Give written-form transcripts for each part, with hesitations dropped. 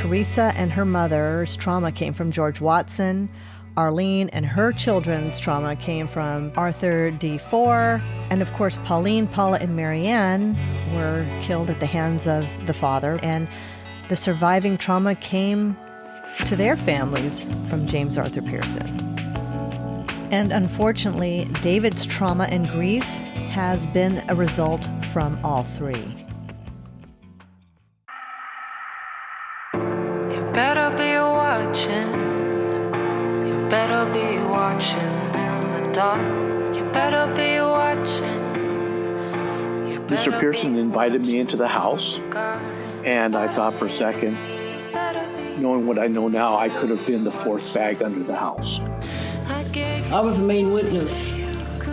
Theresa and her mother's trauma came from George Watson. Arlene and her children's trauma came from Arthur D. Fore. And of course, Pauline, Paula, and Maryanne were killed at the hands of the father. And the surviving trauma came to their families from James Arthur Pearson. And unfortunately, David's trauma and grief has been a result from all three. You better be watching. You better be watching in the dark. You better be watching. Mr. Pearson invited me into the house, and I thought for a second, knowing what I know now, I could have been the fourth bag under the house. I was the main witness.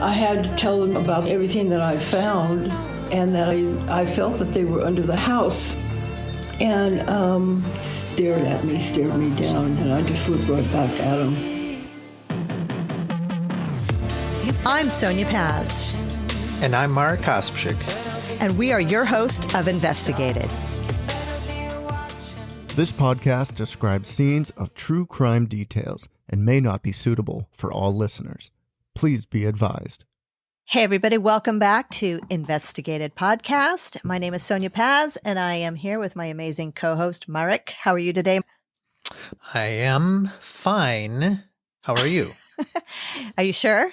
I had to tell them about everything that I found and that I felt that they were under the house. And stared me down, and I just looked right back at him. I'm Sonya Paz. And I'm Mark Kospchik. And we are your host of Investigated. This podcast describes scenes of true crime details and may not be suitable for all listeners. Please be advised. Hey, everybody. Welcome back to Investigated Podcast. My name is Sonya Paz, and I am here with my amazing co-host, Marek. How are you today? I am fine. How are you? Are you sure?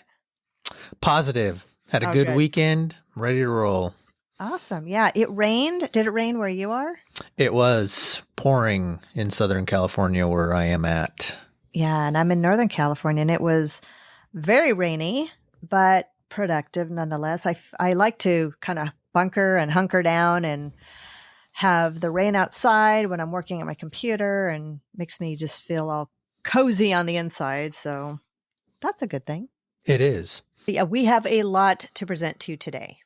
Positive. Had a good weekend. Ready to roll. Awesome. Yeah, it rained. Did it rain where you are? It was pouring in Southern California where I am at. Yeah, and I'm in Northern California, and it was very rainy, but productive nonetheless. I like to kind of bunker and hunker down and have the rain outside when I'm working at my computer, and makes me just feel all cozy on the inside. So that's a good thing. It is. But yeah, we have a lot to present to you today.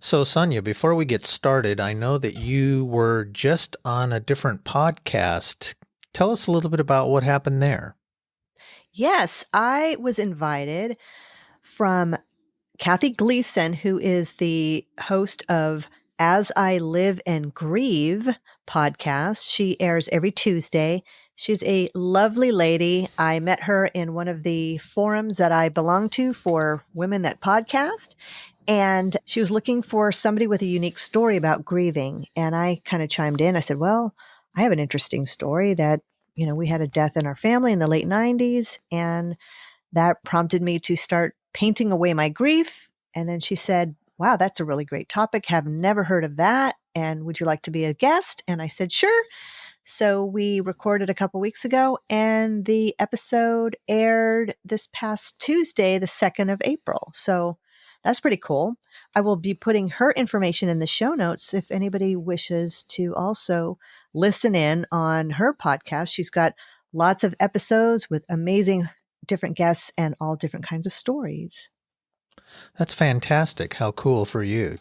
So, Sonya, before we get started, I know that you were just on a different podcast. Tell us a little bit about what happened there. Yes, I was invited from Kathy Gleason, who is the host of As I Live and Grieve podcast. She airs every Tuesday. She's a lovely lady. I met her in one of the forums that I belong to for women that podcast. And she was looking for somebody with a unique story about grieving. And I kind of chimed in. I said, well, I have an interesting story that, we had a death in our family in the late 90s. And that prompted me to start painting away my grief. And then she said, wow, that's a really great topic. Have never heard of that. And would you like to be a guest? And I said, sure. So we recorded a couple weeks ago, and the episode aired this past Tuesday, the 2nd of April. So that's pretty cool. I will be putting her information in the show notes if anybody wishes to also listen in on her podcast. She's got lots of episodes with amazing different guests and all different kinds of stories. That's fantastic. How cool for you.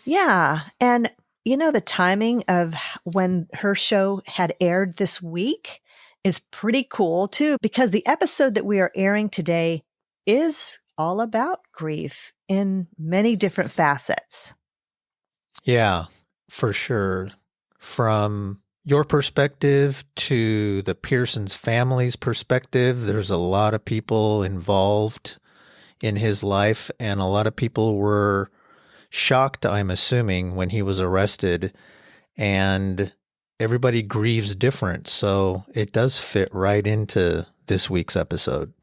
Yeah. And the timing of when her show had aired this week is pretty cool too, because the episode that we are airing today is all about grief in many different facets. Yeah, for sure. From your perspective to the Pearson's family's perspective, there's a lot of people involved in his life, and a lot of people were shocked, I'm assuming, when he was arrested, and everybody grieves different. So it does fit right into this week's episode.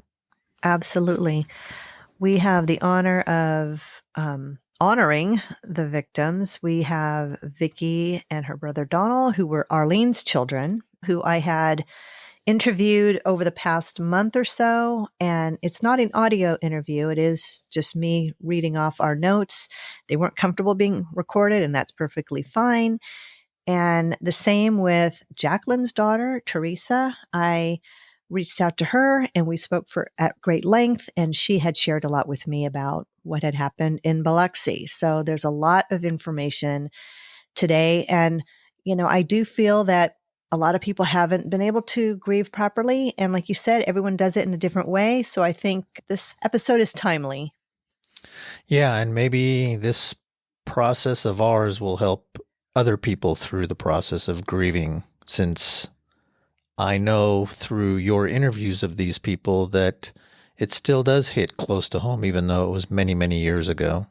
Absolutely. We have the honor of honoring the victims. We have Vicky and her brother Donald, who were Arlene's children, who I had interviewed over the past month or so. And it's not an audio interview. It is just me reading off our notes. They weren't comfortable being recorded, and that's perfectly fine. And the same with Jacqueline's daughter, Theresa. I reached out to her and we spoke at great length, and she had shared a lot with me about what had happened in Biloxi. So there's a lot of information today. And, I do feel that a lot of people haven't been able to grieve properly. And like you said, everyone does it in a different way. So I think this episode is timely. Yeah, and maybe this process of ours will help other people through the process of grieving. since I know through your interviews of these people that it still does hit close to home, even though it was many, many years ago.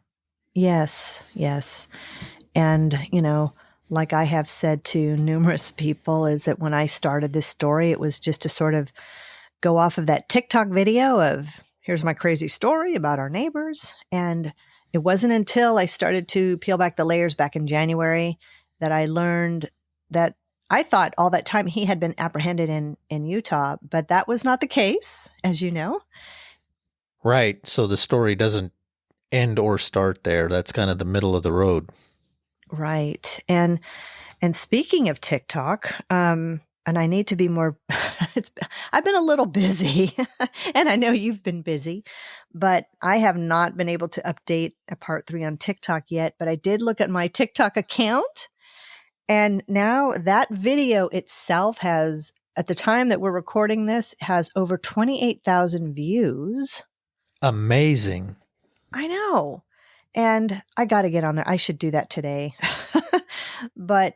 Yes, yes. And, like I have said to numerous people, is that when I started this story, it was just to sort of go off of that TikTok video of, here's my crazy story about our neighbors. And it wasn't until I started to peel back the layers back in January that I learned that I thought all that time he had been apprehended in Utah, but that was not the case, as you know. Right. So the story doesn't end or start there. That's kind of the middle of the road. Right. And speaking of TikTok, and I need to be more, I've been a little busy and I know you've been busy, but I have not been able to update a part 3 on TikTok yet, but I did look at my TikTok account, and now that video itself has, at the time that we're recording this, has over 28,000 views. Amazing. I know. And I got to get on there. I should do that today. But,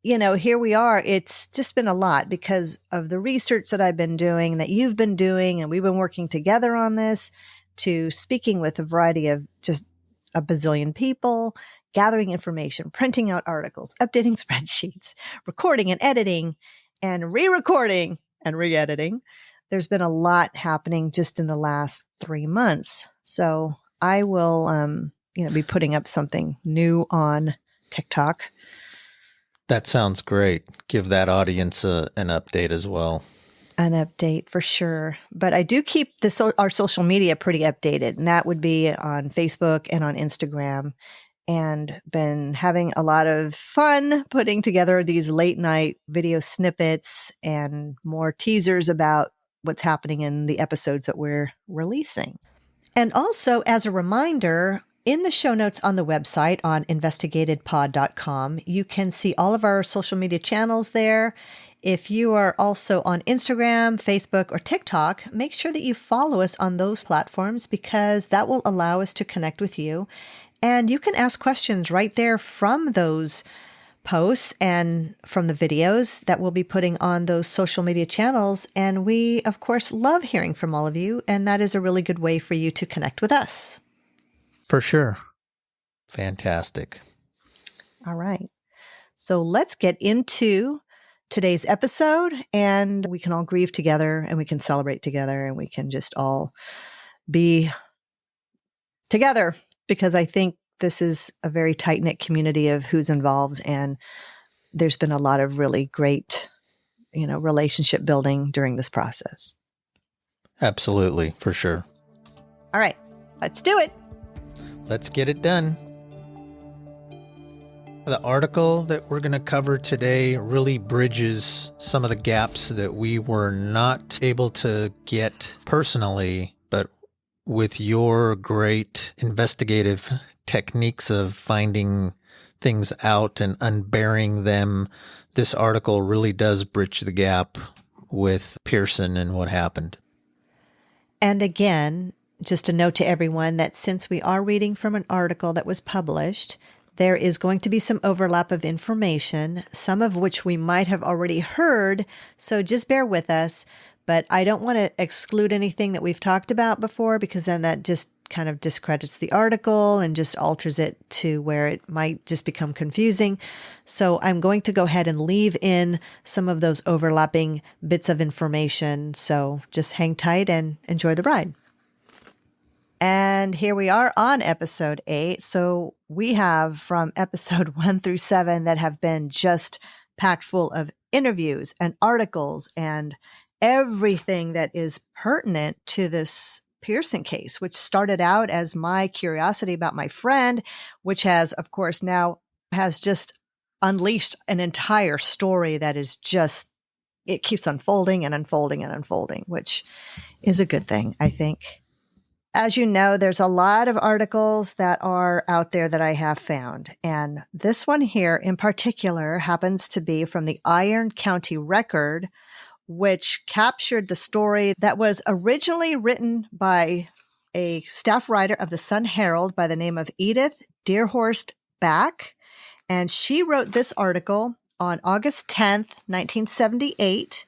here we are. It's just been a lot because of the research that I've been doing, that you've been doing, and we've been working together on this, to speaking with a variety of just a bazillion people, gathering information, printing out articles, updating spreadsheets, recording and editing, and re-recording and re-editing. There's been a lot happening just in the last 3 months. So I will, be putting up something new on TikTok. That sounds great. Give that audience an update as well. An update for sure. But I do keep our social media pretty updated, and that would be on Facebook and on Instagram, and been having a lot of fun putting together these late night video snippets and more teasers about what's happening in the episodes that we're releasing. And also, as a reminder, in the show notes on the website on investigatedpod.com, you can see all of our social media channels there. If you are also on Instagram, Facebook, or TikTok, make sure that you follow us on those platforms, because that will allow us to connect with you. And you can ask questions right there from those posts and from the videos that we'll be putting on those social media channels. And we, of course, love hearing from all of you. And that is a really good way for you to connect with us. For sure. Fantastic. All right. So let's get into today's episode, and we can all grieve together, and we can celebrate together, and we can just all be together, because I think this is a very tight-knit community of who's involved, and there's been a lot of really great, relationship building during this process. Absolutely, for sure. All right, let's do it. Let's get it done. The article that we're going to cover today really bridges some of the gaps that we were not able to get personally, but with your great investigative techniques of finding things out and unburying them, this article really does bridge the gap with Pearson and what happened. And again, just a note to everyone that since we are reading from an article that was published, there is going to be some overlap of information, some of which we might have already heard, so just bear with us. But I don't want to exclude anything that we've talked about before, because then that just kind of discredits the article and just alters it to where it might just become confusing. So I'm going to go ahead and leave in some of those overlapping bits of information. So just hang tight and enjoy the ride. And here we are on episode 8. So we have from episode 1 through 7 that have been just packed full of interviews and articles and everything that is pertinent to this Pearson case, which started out as my curiosity about my friend, which has, of course, now has just unleashed an entire story that is just, it keeps unfolding and unfolding and unfolding, which is a good thing, I think. As you know, there's a lot of articles that are out there that I have found. And this one here in particular happens to be from the Iron County Record, which captured the story that was originally written by a staff writer of the Sun Herald by the name of Edith Deerhorst Back. And she wrote this article on August 10th, 1978.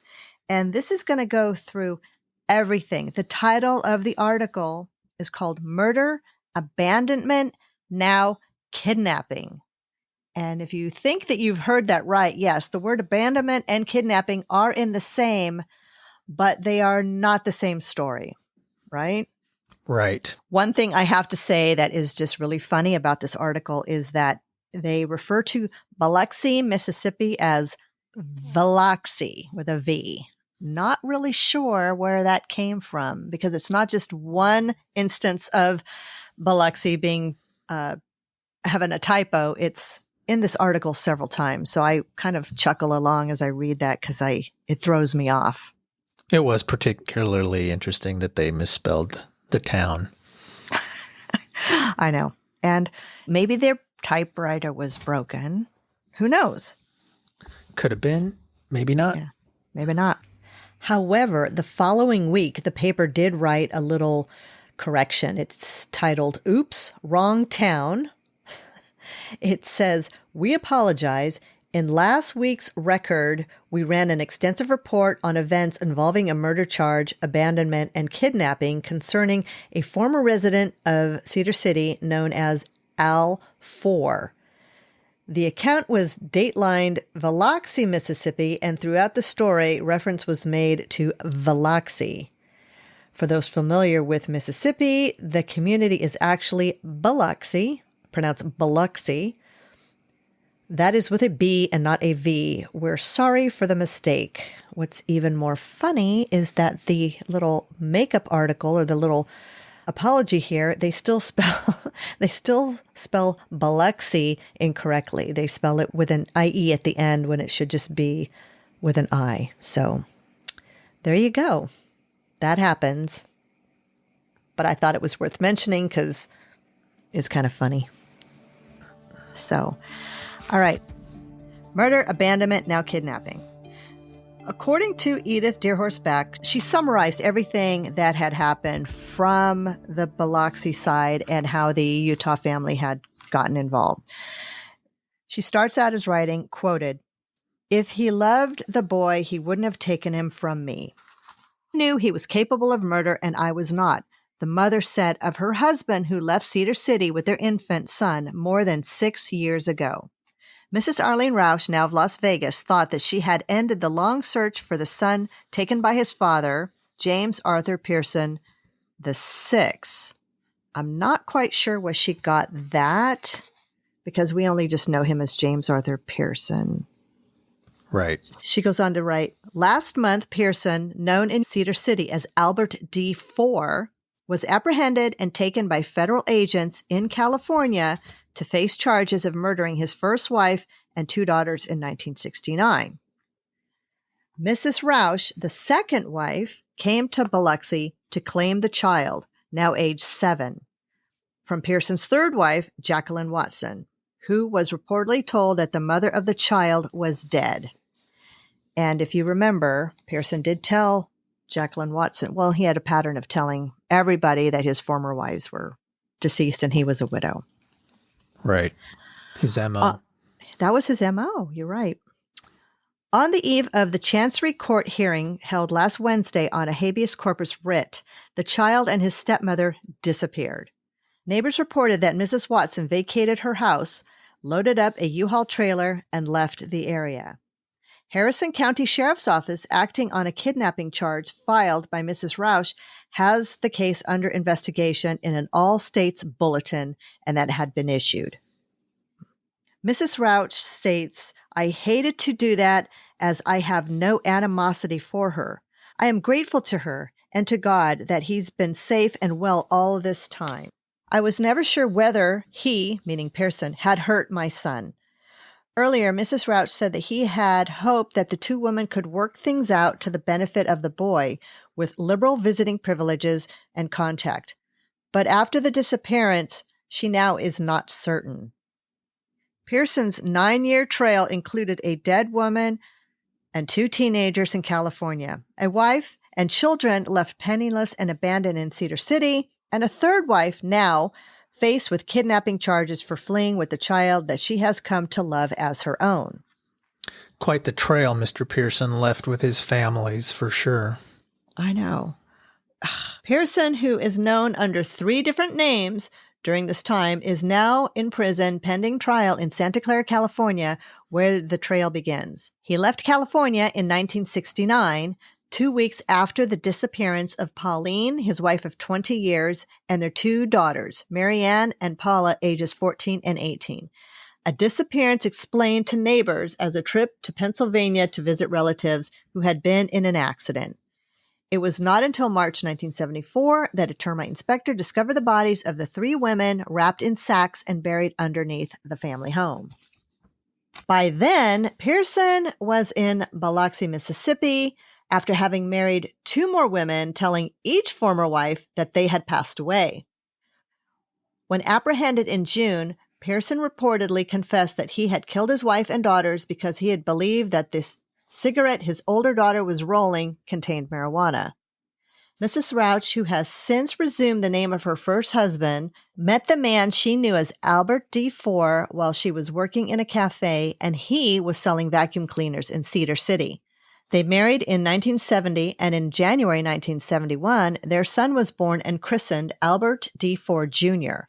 And this is going to go through everything. The title of the article is called Murder, Abandonment, Now Kidnapping. And if you think that you've heard that right, yes, the word abandonment and kidnapping are in the same, but they are not the same story, right? Right. One thing I have to say that is just really funny about this article is that they refer to Biloxi, Mississippi as Biloxi with a V. Not really sure where that came from because it's not just one instance of Biloxi being having a typo. It's in this article several times. So I kind of chuckle along as I read that because it throws me off. It was particularly interesting that they misspelled the town. I know. And maybe their typewriter was broken. Who knows? Could have been. Maybe not. Yeah, maybe not. However, the following week, the paper did write a little correction. It's titled, Oops, Wrong Town. It says, we apologize. In last week's record, we ran an extensive report on events involving a murder charge, abandonment, and kidnapping concerning a former resident of Cedar City known as Fore. The account was datelined Biloxi, Mississippi, and throughout the story, reference was made to Biloxi. For those familiar with Mississippi, the community is actually Biloxi, pronounced Biloxi. That is with a B and not a V. We're sorry for the mistake. What's even more funny is that the little makeup article or the little apology here, they still spell Biloxi incorrectly. They spell it with an IE at the end when it should just be with an I. So there you go. That happens. But I thought it was worth mentioning because it's kind of funny. So, all right. Murder, abandonment, now kidnapping. According to Edith Deerhorseback, she summarized everything that had happened from the Biloxi side and how the Utah family had gotten involved. She starts out as writing, quoted, "If he loved the boy, he wouldn't have taken him from me. I knew he was capable of murder and I was not," the mother said of her husband who left Cedar City with their infant son more than 6 years ago. Mrs. Arlene Roush, now of Las Vegas, thought that she had ended the long search for the son taken by his father, James Arthur Pearson, VI. I'm not quite sure where she got that because we only just know him as James Arthur Pearson. Right. She goes on to write, last month, Pearson, known in Cedar City as Albert D. Fore, was apprehended and taken by federal agents in California to face charges of murdering his first wife and 2 daughters in 1969. Mrs. Roush, the second wife, came to Biloxi to claim the child, now age 7, from Pearson's third wife, Jacqueline Watson, who was reportedly told that the mother of the child was dead. And if you remember, Pearson did tell Jacqueline Watson, well, he had a pattern of telling everybody that his former wives were deceased and he was a widow. Right. His MO. That was his MO. You're right. On the eve of the Chancery Court hearing held last Wednesday on a habeas corpus writ, the child and his stepmother disappeared. Neighbors reported that Mrs. Watson vacated her house, loaded up a U-Haul trailer, and left the area. Harrison County Sheriff's Office, acting on a kidnapping charge filed by Mrs. Roush, has the case under investigation in an all-states bulletin, and that had been issued. Mrs. Roush states, I hated to do that as I have no animosity for her. I am grateful to her and to God that he's been safe and well all this time. I was never sure whether he, meaning Pearson, had hurt my son. Earlier, Mrs. Roush said that he had hoped that the two women could work things out to the benefit of the boy with liberal visiting privileges and contact. But after the disappearance, she now is not certain. Pearson's 9-year trail included a dead woman and 2 teenagers in California, a wife and children left penniless and abandoned in Cedar City, and a third wife now faced with kidnapping charges for fleeing with the child that she has come to love as her own. Quite the trail Mr. Pearson left with his families, for sure. I know. Pearson, who is known under 3 different names during this time, is now in prison pending trial in Santa Clara, California, where the trail begins. He left California in 1969, 2 weeks after the disappearance of Pauline, his wife of 20 years, and their 2 daughters, Maryanne and Paula, ages 14 and 18. A disappearance explained to neighbors as a trip to Pennsylvania to visit relatives who had been in an accident. It was not until March 1974 that a termite inspector discovered the bodies of the 3 women wrapped in sacks and buried underneath the family home. By then, Pearson was in Biloxi, Mississippi, after having married 2 more women, telling each former wife that they had passed away. When apprehended in June, Pearson reportedly confessed that he had killed his wife and daughters because he had believed that this cigarette his older daughter was rolling contained marijuana. Mrs. Rauch, who has since resumed the name of her first husband, met the man she knew as Albert D. Fore while she was working in a cafe, and he was selling vacuum cleaners in Cedar City. They married in 1970, and in January 1971, their son was born and christened Albert D. Fore Jr.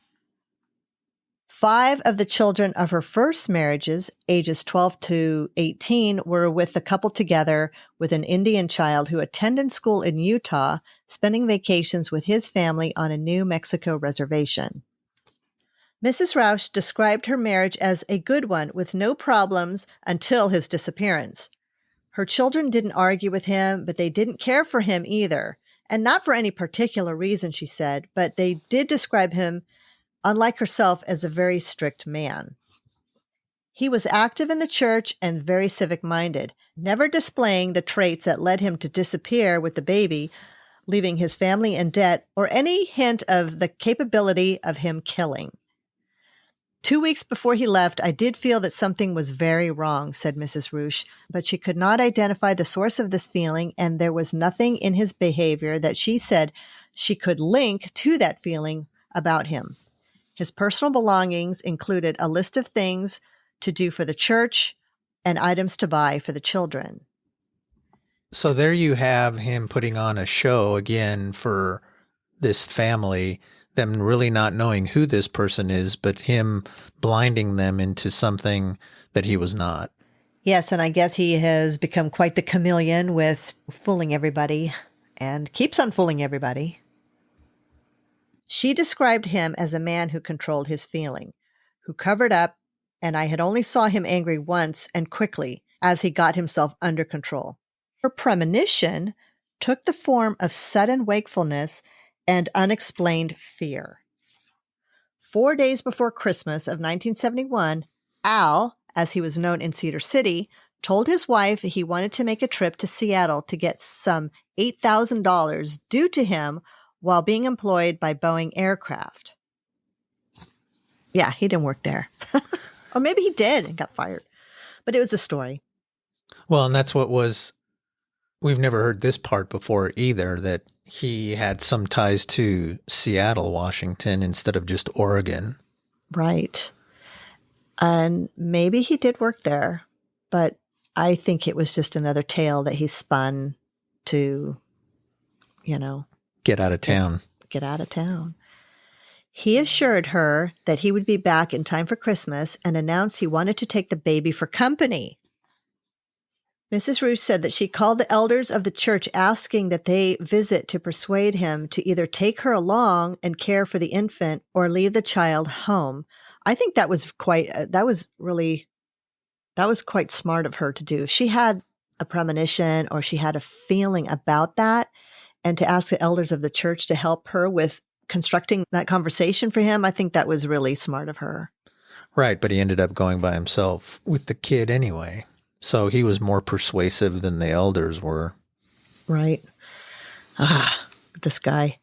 5 of the children of her first marriages, ages 12 to 18, were with the couple together with an Indian child who attended school in Utah, spending vacations with his family on a New Mexico reservation. Mrs. Rauch described her marriage as a good one with no problems until his disappearance. Her children didn't argue with him, but they didn't care for him either, and not for any particular reason, she said, but they did describe him, unlike herself, as a very strict man. He was active in the church and very civic-minded, never displaying the traits that led him to disappear with the baby, leaving his family in debt, or any hint of the capability of him killing. 2 weeks before he left, I did feel that something was very wrong, said Mrs. Rauch, but she could not identify the source of this feeling, and there was nothing in his behavior that she said she could link to that feeling about him. His personal belongings included a list of things to do for the church and items to buy for the children. So there you have him putting on a show again for this family, them really not knowing who this person is, but him blinding them into something that he was not. Yes, and I guess he has become quite the chameleon with fooling everybody and keeps on fooling everybody. She described him as a man who controlled his feeling, who covered up, and I had only saw him angry once and quickly as he got himself under control. Her premonition took the form of sudden wakefulness and unexplained fear. 4 days before Christmas of 1971, Al, as he was known in Cedar City, told his wife he wanted to make a trip to Seattle to get some $8,000 due to him while being employed by Boeing Aircraft. Yeah, he didn't work there. Or maybe he did and got fired. But it was a story. Well, and that's what was, we've never heard this part before either, that he had some ties to Seattle, Washington, instead of just Oregon. Right. And maybe he did work there, but I think it was just another tale that he spun to, Get out of town. Get out of town. He assured her that he would be back in time for Christmas and announced he wanted to take the baby for company. Mrs. Rauch said that she called the elders of the church asking that they visit to persuade him to either take her along and care for the infant or leave the child home. I think that was quite smart of her to do. If she had a premonition or she had a feeling about that, and to ask the elders of the church to help her with constructing that conversation for him, I think that was really smart of her. Right, but he ended up going by himself with the kid anyway. So he was more persuasive than the elders were. Right. This guy.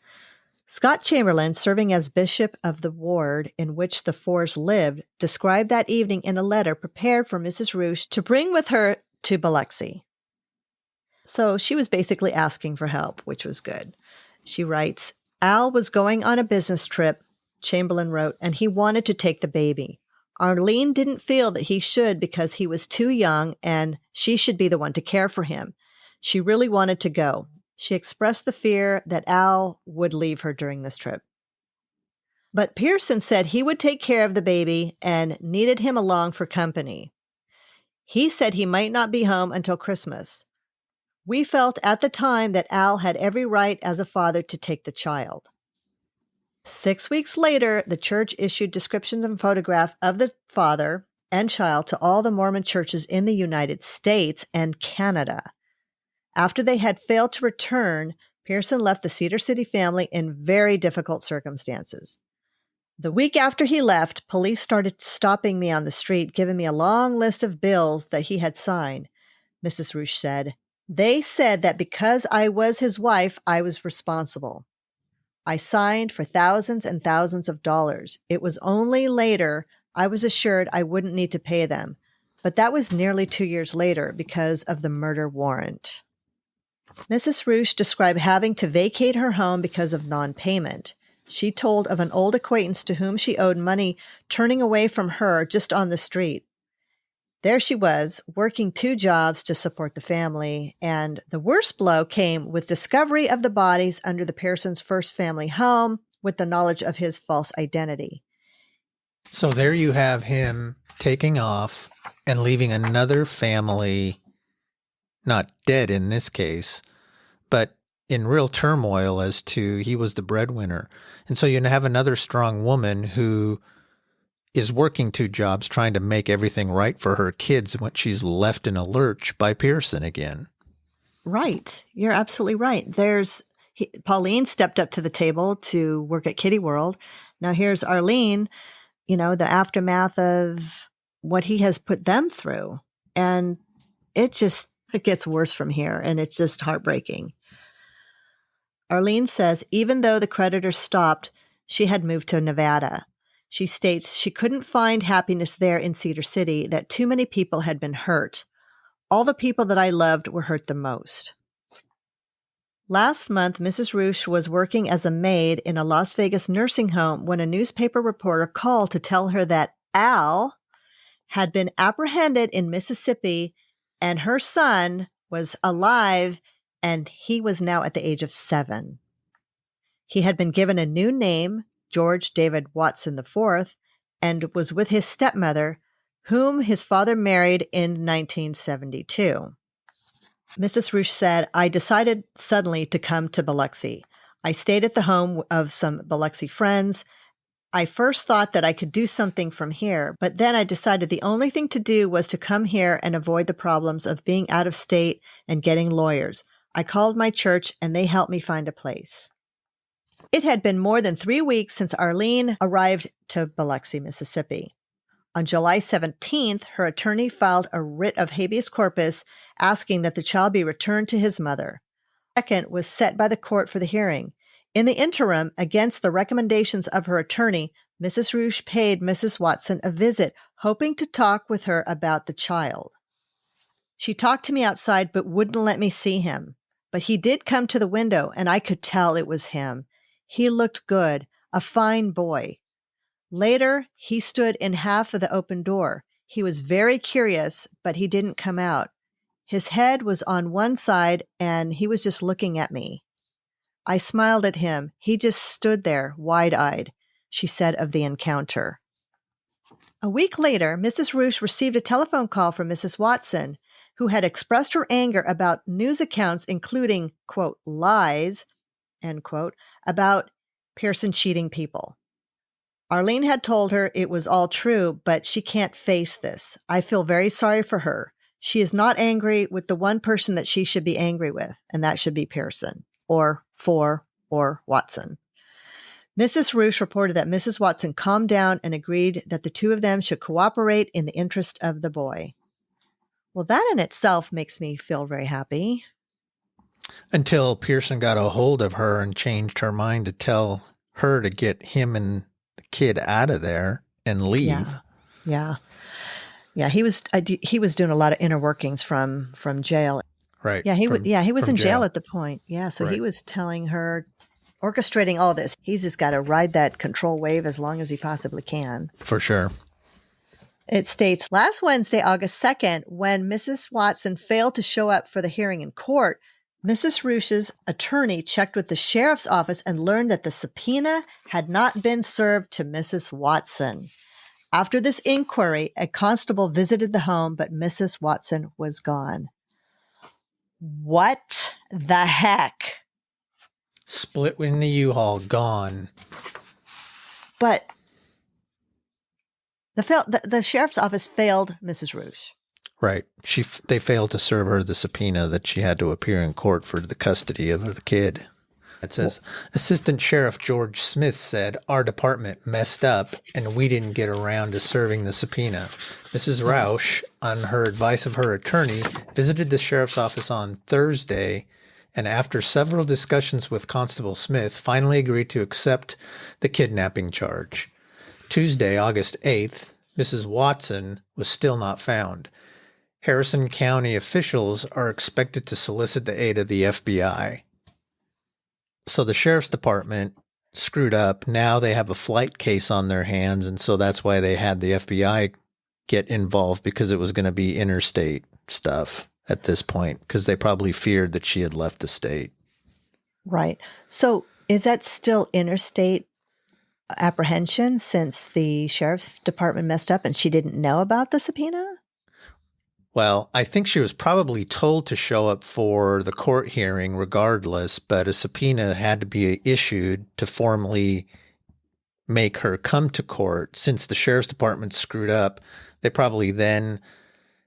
Scott Chamberlain, serving as bishop of the ward in which the Fores lived, described that evening in a letter prepared for Mrs. Rauch to bring with her to Biloxi. So she was basically asking for help, which was good. She writes, Al was going on a business trip, Chamberlain wrote, and he wanted to take the baby. Arlene didn't feel that he should because he was too young and she should be the one to care for him. She really wanted to go. She expressed the fear that Al would leave her during this trip. But Pearson said he would take care of the baby and needed him along for company. He said he might not be home until Christmas. We felt at the time that Al had every right as a father to take the child. 6 weeks later, the church issued descriptions and photographs of the father and child to all the Mormon churches in the United States and Canada. After they had failed to return, Pearson left the Cedar City family in very difficult circumstances. The week after he left, police started stopping me on the street, giving me a long list of bills that he had signed. Mrs. Roosh said, "They said that because I was his wife, I was responsible. I signed for thousands and thousands of dollars. It was only later I was assured I wouldn't need to pay them, but that was nearly 2 years later because of the murder warrant." Mrs. Roosh described having to vacate her home because of non-payment. She told of an old acquaintance to whom she owed money turning away from her just on the street. There she was, working 2 jobs to support the family, and the worst blow came with discovery of the bodies under the Pearsons' first family home with the knowledge of his false identity. So there you have him taking off and leaving another family, not dead in this case, but in real turmoil as to he was the breadwinner. And so you have another strong woman who is working 2 jobs trying to make everything right for her kids when she's left in a lurch by Pearson again. Right. You're absolutely right. Pauline stepped up to the table to work at Kitty World. Now here's Arlene, the aftermath of what he has put them through. And it gets worse from here, and it's just heartbreaking. Arlene says even though the creditors stopped, she had moved to Nevada. She states she couldn't find happiness there in Cedar City, that too many people had been hurt. All the people that I loved were hurt the most. Last month, Mrs. Roosh was working as a maid in a Las Vegas nursing home when a newspaper reporter called to tell her that Al had been apprehended in Mississippi and her son was alive, and he was now at the age of 7. He had been given a new name, George David Watson IV, and was with his stepmother, whom his father married in 1972. Mrs. Roosh said, "I decided suddenly to come to Biloxi. I stayed at the home of some Biloxi friends. I first thought that I could do something from here, but then I decided the only thing to do was to come here and avoid the problems of being out of state and getting lawyers. I called my church and they helped me find a place." It had been more than 3 weeks since Arlene arrived to Biloxi, Mississippi. On July 17th, her attorney filed a writ of habeas corpus asking that the child be returned to his mother. Second was set by the court for the hearing. In the interim, against the recommendations of her attorney, Mrs. Roosh paid Mrs. Watson a visit, hoping to talk with her about the child. She talked to me outside but wouldn't let me see him. But he did come to the window, and I could tell it was him. He looked good, a fine boy. Later, he stood in half of the open door. He was very curious, but he didn't come out. His head was on one side, and he was just looking at me. I smiled at him. He just stood there, wide-eyed, she said of the encounter. A week later, Mrs. Roosh received a telephone call from Mrs. Watson, who had expressed her anger about news accounts including, quote, lies, end quote, about Pearson cheating people. Arlene had told her it was all true, but she can't face this. I feel very sorry for her. She is not angry with the one person that she should be angry with, and that should be Pearson, or Fore, or Watson. Mrs. Roosh reported that Mrs. Watson calmed down and agreed that the 2 of them should cooperate in the interest of the boy. Well, that in itself makes me feel very happy. Until Pearson got a hold of her and changed her mind to tell her to get him and the kid out of there and leave. Yeah. He was doing a lot of inner workings from jail. Right. Yeah, he was in jail jail at the point. Yeah, so right. He was telling her, orchestrating all this. He's just got to ride that control wave as long as he possibly can. For sure. It states, last Wednesday, August 2nd, when Mrs. Watson failed to show up for the hearing in court, Mrs. Rush's attorney checked with the sheriff's office and learned that the subpoena had not been served to Mrs. Watson. After this inquiry, a constable visited the home, but Mrs. Watson was gone. What the heck? Split in the U-Haul, gone. But the sheriff's office failed Mrs. Rush. Right. They failed to serve her the subpoena that she had to appear in court for the custody of the kid. It says, Assistant Sheriff George Smith said, our department messed up and we didn't get around to serving the subpoena. Mrs. Roush, on her advice of her attorney, visited the sheriff's office on Thursday and after several discussions with Constable Smith, finally agreed to accept the kidnapping charge. Tuesday, August 8th, Mrs. Watson was still not found. Harrison County officials are expected to solicit the aid of the FBI. So the sheriff's department screwed up. Now they have a flight case on their hands, and so that's why they had the FBI get involved, because it was going to be interstate stuff at this point, because they probably feared that she had left the state. Right. So is that still interstate apprehension since the sheriff's department messed up and she didn't know about the subpoena? Well, I think she was probably told to show up for the court hearing regardless, but a subpoena had to be issued to formally make her come to court. Since the sheriff's department screwed up, they probably then,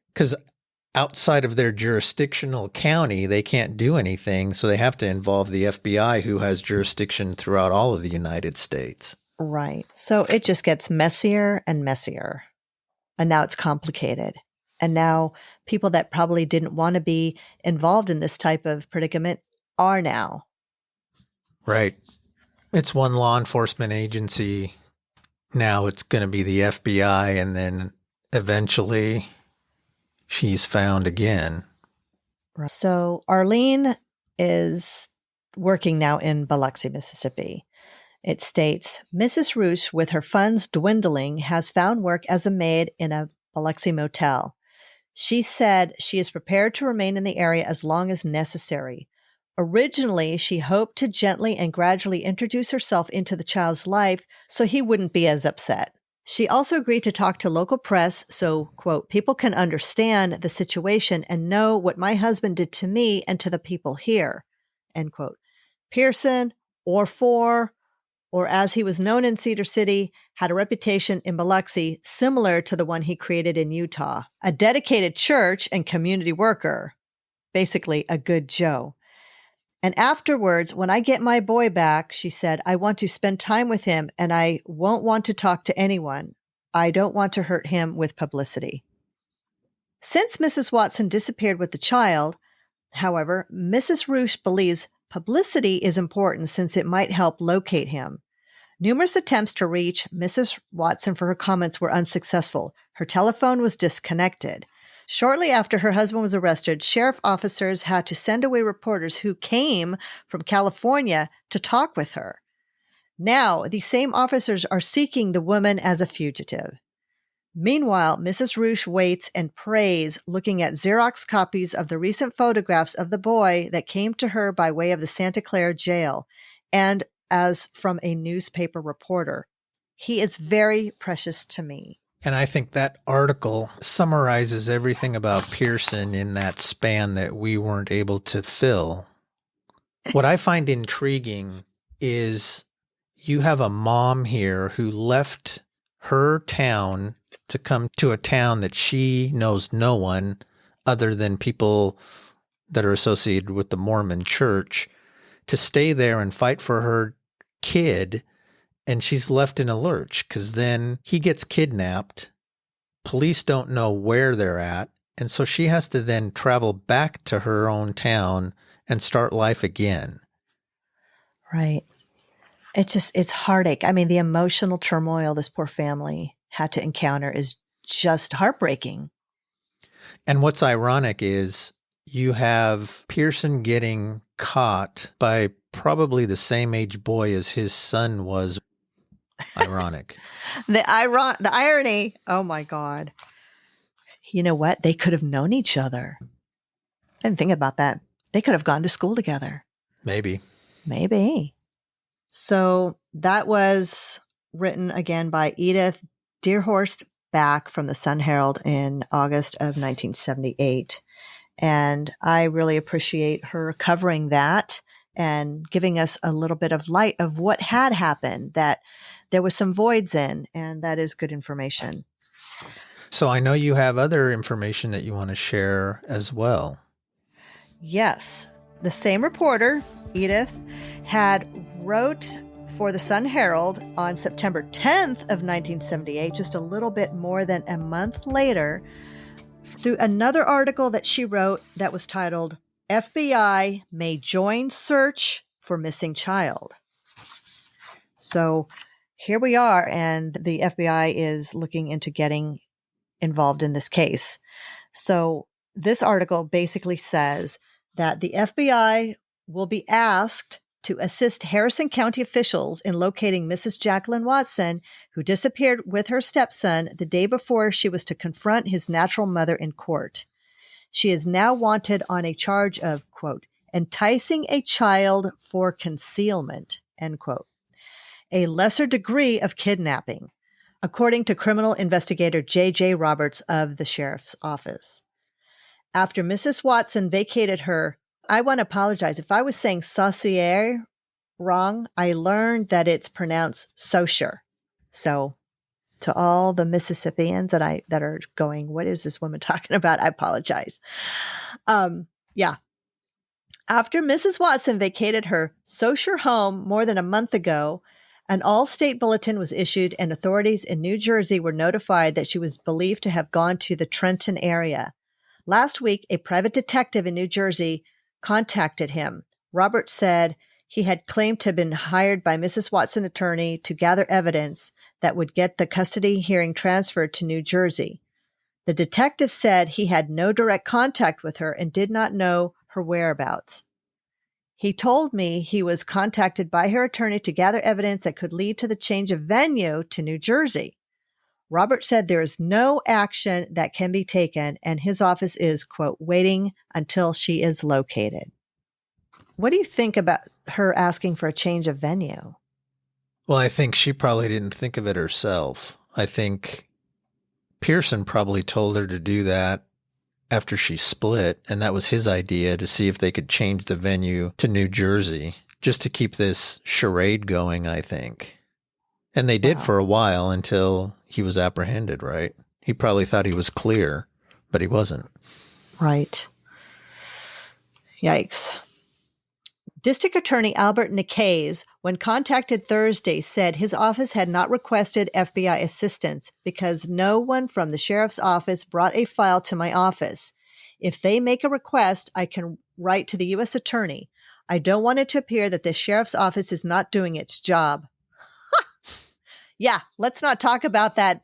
because outside of their jurisdictional county, they can't do anything, so they have to involve the FBI, who has jurisdiction throughout all of the United States. Right. So it just gets messier and messier. And now it's complicated. And now people that probably didn't want to be involved in this type of predicament are now. Right. It's one law enforcement agency. Now it's going to be the FBI, and then eventually she's found again. So Arlene is working now in Biloxi, Mississippi. It states, Mrs. Rush, with her funds dwindling, has found work as a maid in a Biloxi motel. She said she is prepared to remain in the area as long as necessary. Originally, she hoped to gently and gradually introduce herself into the child's life so he wouldn't be as upset. She also agreed to talk to local press so, quote, people can understand the situation and know what my husband did to me and to the people here, end quote. Pearson, or Fore, or as he was known in Cedar City, had a reputation in Biloxi similar to the one he created in Utah. A dedicated church and community worker. Basically, a good Joe. And afterwards, when I get my boy back, she said, I want to spend time with him and I won't want to talk to anyone. I don't want to hurt him with publicity. Since Mrs. Watson disappeared with the child, however, Mrs. Rush believes publicity is important since it might help locate him. Numerous attempts to reach Mrs. Watson for her comments were unsuccessful. Her telephone was disconnected. Shortly after her husband was arrested, sheriff officers had to send away reporters who came from California to talk with her. Now, these same officers are seeking the woman as a fugitive. Meanwhile, Mrs. Rush waits and prays, looking at Xerox copies of the recent photographs of the boy that came to her by way of the Santa Clara jail, and as from a newspaper reporter. He is very precious to me. And I think that article summarizes everything about Pearson in that span that we weren't able to fill. What I find intriguing is you have a mom here who left her town to come to a town that she knows no one other than people that are associated with the Mormon church, to stay there and fight for her kid. And she's left in a lurch because then he gets kidnapped. Police don't know where they're at. And so she has to then travel back to her own town and start life again. Right. It's heartache. I mean, the emotional turmoil this poor family had to encounter is just heartbreaking. And what's ironic is you have Pearson getting caught by probably the same age boy as his son was. Ironic. The irony. Oh my God. You know what? They could have known each other. I didn't think about that. They could have gone to school together. Maybe. So that was written again by Edith Deerhorst Back from the Sun Herald in August of 1978. And I really appreciate her covering that and giving us a little bit of light of what had happened, that there was some voids in, and that is good information. So I know you have other information that you want to share as well. Yes. The same reporter, Edith, had wrote for the Sun Herald on September 10th of 1978, just a little bit more than a month later, through another article that she wrote that was titled, FBI May Join Search for Missing Child. So here we are, and the FBI is looking into getting involved in this case. So this article basically says that the FBI will be asked to assist Harrison County officials in locating Mrs. Jacqueline Watson, who disappeared with her stepson the day before she was to confront his natural mother in court. She is now wanted on a charge of, quote, enticing a child for concealment, end quote, a lesser degree of kidnapping, according to criminal investigator J.J. Roberts of the sheriff's office. After Mrs. Watson vacated her, I want to apologize. If I was saying saucier wrong, I learned that it's pronounced saucier. So to all the Mississippians that are going, what is this woman talking about? I apologize. Yeah. After Mrs. Watson vacated her saucier home more than a month ago, an all-state bulletin was issued and authorities in New Jersey were notified that she was believed to have gone to the Trenton area. Last week, a private detective in New Jersey contacted him. Robert said he had claimed to have been hired by Mrs. Watson's attorney to gather evidence that would get the custody hearing transferred to New Jersey. The detective said he had no direct contact with her and did not know her whereabouts. He told me he was contacted by her attorney to gather evidence that could lead to the change of venue to New Jersey. Robert said there is no action that can be taken, and his office is, quote, waiting until she is located. What do you think about her asking for a change of venue? Well, I think she probably didn't think of it herself. I think Pearson probably told her to do that after she split, and that was his idea, to see if they could change the venue to New Jersey, just to keep this charade going, I think. And they did for a while until he was apprehended, right? He probably thought he was clear, but he wasn't. Right. Yikes. District Attorney Albert Nicaise, when contacted Thursday, said his office had not requested FBI assistance because no one from the sheriff's office brought a file to my office. If they make a request, I can write to the U.S. Attorney. I don't want it to appear that the sheriff's office is not doing its job. Yeah, let's not talk about that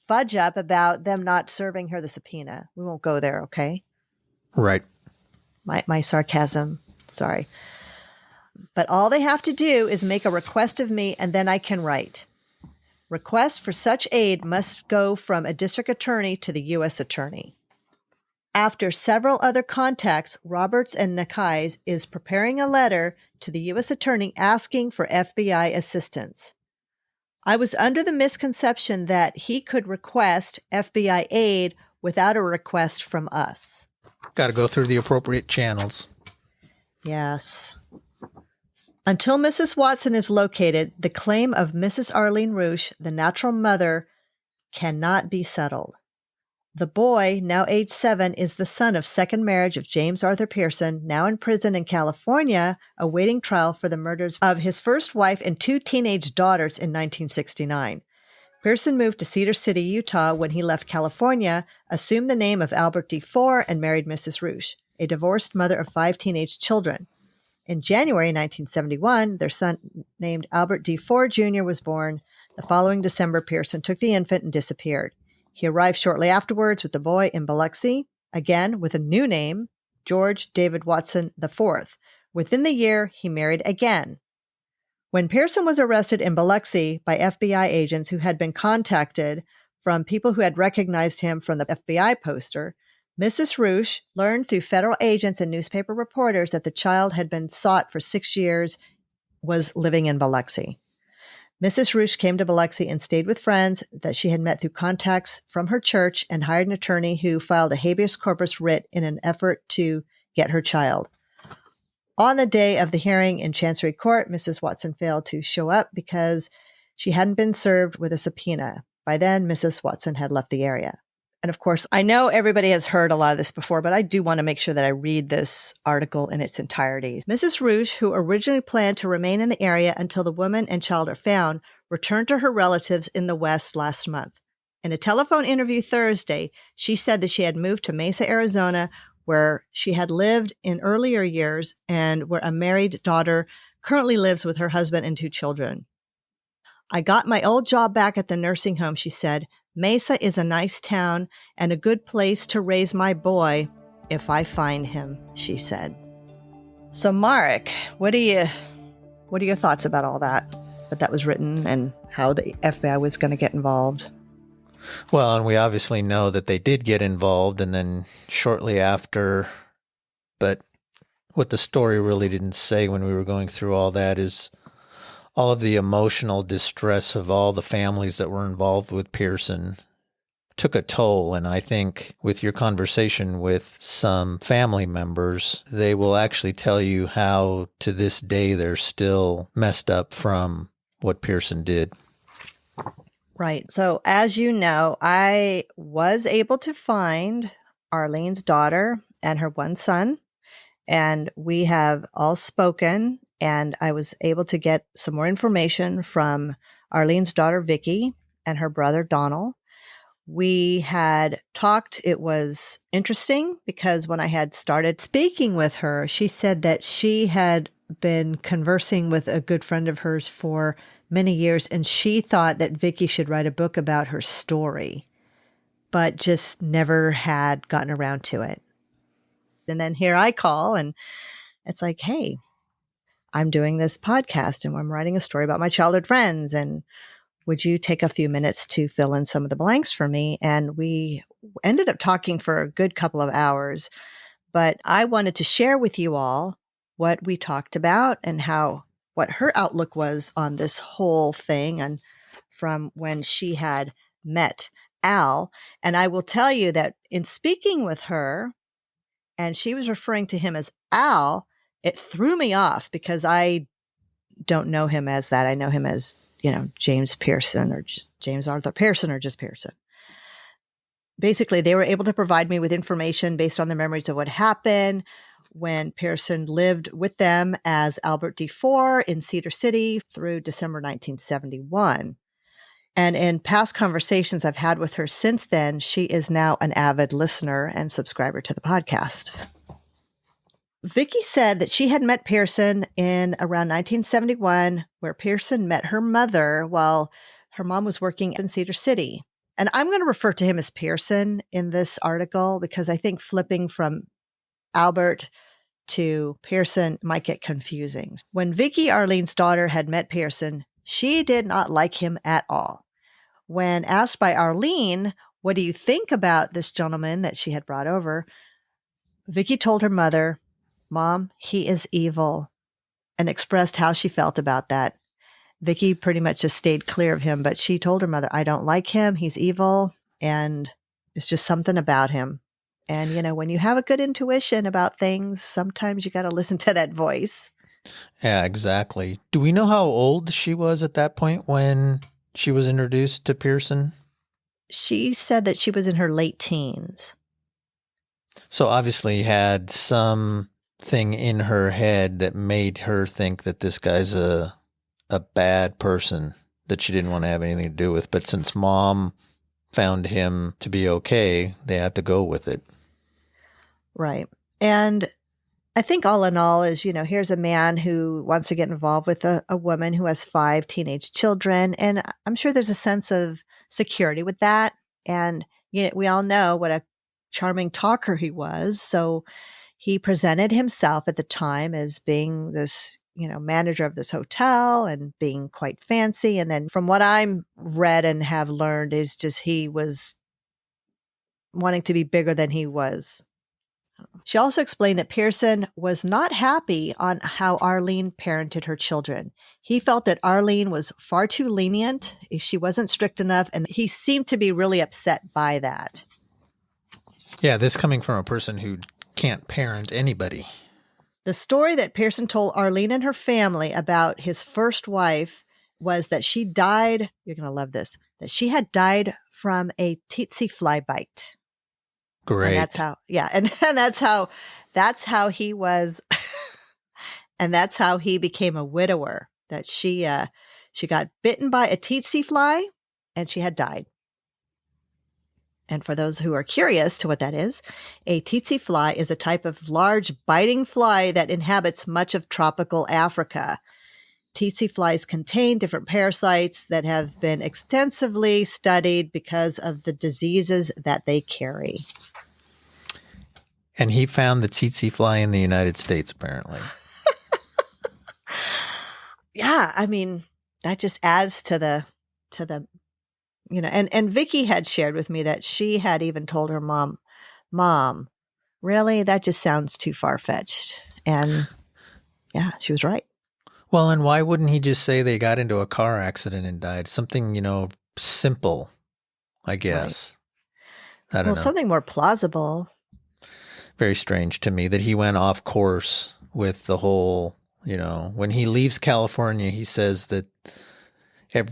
fudge up about them not serving her the subpoena. We won't go there, okay? Right. My sarcasm. Sorry. But all they have to do is make a request of me, and then I can write. Request for such aid must go from a district attorney to the U.S. attorney. After several other contacts, Roberts and Nicaise is preparing a letter to the U.S. attorney asking for FBI assistance. I was under the misconception that he could request FBI aid without a request from us. Got to go through the appropriate channels. Yes. Until Mrs. Watson is located, the claim of Mrs. Arlene Roosh, the natural mother, cannot be settled. The boy, now age 7, is the son of second marriage of James Arthur Pearson, now in prison in California, awaiting trial for the murders of his first wife and 2 teenage daughters in 1969. Pearson moved to Cedar City, Utah when he left California, assumed the name of Albert D. Fore, and married Mrs. Roosh, a divorced mother of 5 teenage children. In January 1971, their son, named Albert D. Fore Jr., was born. The following December, Pearson took the infant and disappeared. He arrived shortly afterwards with the boy in Biloxi, again with a new name, George David Watson IV. Within the year, he married again. When Pearson was arrested in Biloxi by FBI agents who had been contacted from people who had recognized him from the FBI poster, Mrs. Roosh learned through federal agents and newspaper reporters that the child had been sought for 6 years, was living in Biloxi. Mrs. Roosh came to Biloxi and stayed with friends that she had met through contacts from her church and hired an attorney who filed a habeas corpus writ in an effort to get her child. On the day of the hearing in Chancery Court, Mrs. Watson failed to show up because she hadn't been served with a subpoena. By then, Mrs. Watson had left the area. And of course, I know everybody has heard a lot of this before, but I do want to make sure that I read this article in its entirety. Mrs. Roosh, who originally planned to remain in the area until the woman and child are found, returned to her relatives in the West last month. In a telephone interview Thursday, she said that she had moved to Mesa, Arizona, where she had lived in earlier years and where a married daughter currently lives with her husband and 2 children. I got my old job back at the nursing home, she said. Mesa is a nice town and a good place to raise my boy if I find him, she said. So, Marek, what are your thoughts about all that was written and how the FBI was going to get involved? Well, and we obviously know that they did get involved, and then shortly after, but what the story really didn't say when we were going through all that is all of the emotional distress of all the families that were involved with Pearson took a toll. And I think with your conversation with some family members, they will actually tell you how to this day they're still messed up from what Pearson did. Right. So as you know, I was able to find Arlene's daughter and her 1 son, and we have all spoken. And I was able to get some more information from Arlene's daughter, Vicky, and her brother, Donald. We had talked. It was interesting because when I had started speaking with her, she said that she had been conversing with a good friend of hers for many years, and she thought that Vicky should write a book about her story, but just never had gotten around to it. And then here I call, and it's like, hey, I'm doing this podcast and I'm writing a story about my childhood friends. And would you take a few minutes to fill in some of the blanks for me? And we ended up talking for a good couple of hours, but I wanted to share with you all what we talked about and what her outlook was on this whole thing and from when she had met Al. And I will tell you that in speaking with her, and she was referring to him as Al, it threw me off because I don't know him as that. I know him as, James Pearson or just James Arthur Pearson or just Pearson. Basically, they were able to provide me with information based on their memories of what happened when Pearson lived with them as Albert D. Fore in Cedar City through December 1971. And in past conversations I've had with her since then, she is now an avid listener and subscriber to the podcast. Vicky said that she had met Pearson in around 1971, where Pearson met her mother while her mom was working in Cedar City. And I'm going to refer to him as Pearson in this article because I think flipping from Albert to Pearson might get confusing. When Vicky, Arlene's daughter, had met Pearson, she did not like him at all. When asked by Arlene, what do you think about this gentleman that she had brought over? Vicky told her mother, Mom, he is evil, and expressed how she felt about that. Vicky pretty much just stayed clear of him, but she told her mother, I don't like him. He's evil, and it's just something about him. And, when you have a good intuition about things, sometimes you got to listen to that voice. Yeah, exactly. Do we know how old she was at that point when she was introduced to Pearson? She said that she was in her late teens. So obviously had something in her head that made her think that this guy's a bad person that she didn't want to have anything to do with. But since Mom found him to be okay, they had to go with it. Right. And I think all in all is, here's a man who wants to get involved with a woman who has 5 teenage children. And I'm sure there's a sense of security with that. And we all know what a charming talker he was. So he presented himself at the time as being this manager of this hotel and being quite fancy. And then from what I'm read and have learned is just he was wanting to be bigger than he was. She also explained that Pearson was not happy on how Arlene parented her children. He felt that Arlene was far too lenient. She wasn't strict enough. And he seemed to be really upset by that. Yeah, this coming from a person who can't parent anybody. The story that Pearson told Arlene and her family about his first wife was that she died. You're going to love this. That she had died from a tsetse fly bite. Great. And that's how, and that's how he was, and that's how he became a widower. That she got bitten by a tsetse fly, and she had died. And for those who are curious to what that is, a tsetse fly is a type of large biting fly that inhabits much of tropical Africa. Tsetse flies contain different parasites that have been extensively studied because of the diseases that they carry. And he found the tsetse fly in the United States, apparently. Yeah, I mean, that just adds to the and Vicky had shared with me that she had even told her mom, really, that just sounds too far-fetched. And yeah, she was right. Well, and why wouldn't he just say they got into a car accident and died? Something, simple, I guess. Right. I don't know. Something more plausible. Very strange to me that he went off course with the whole, when he leaves California, he says that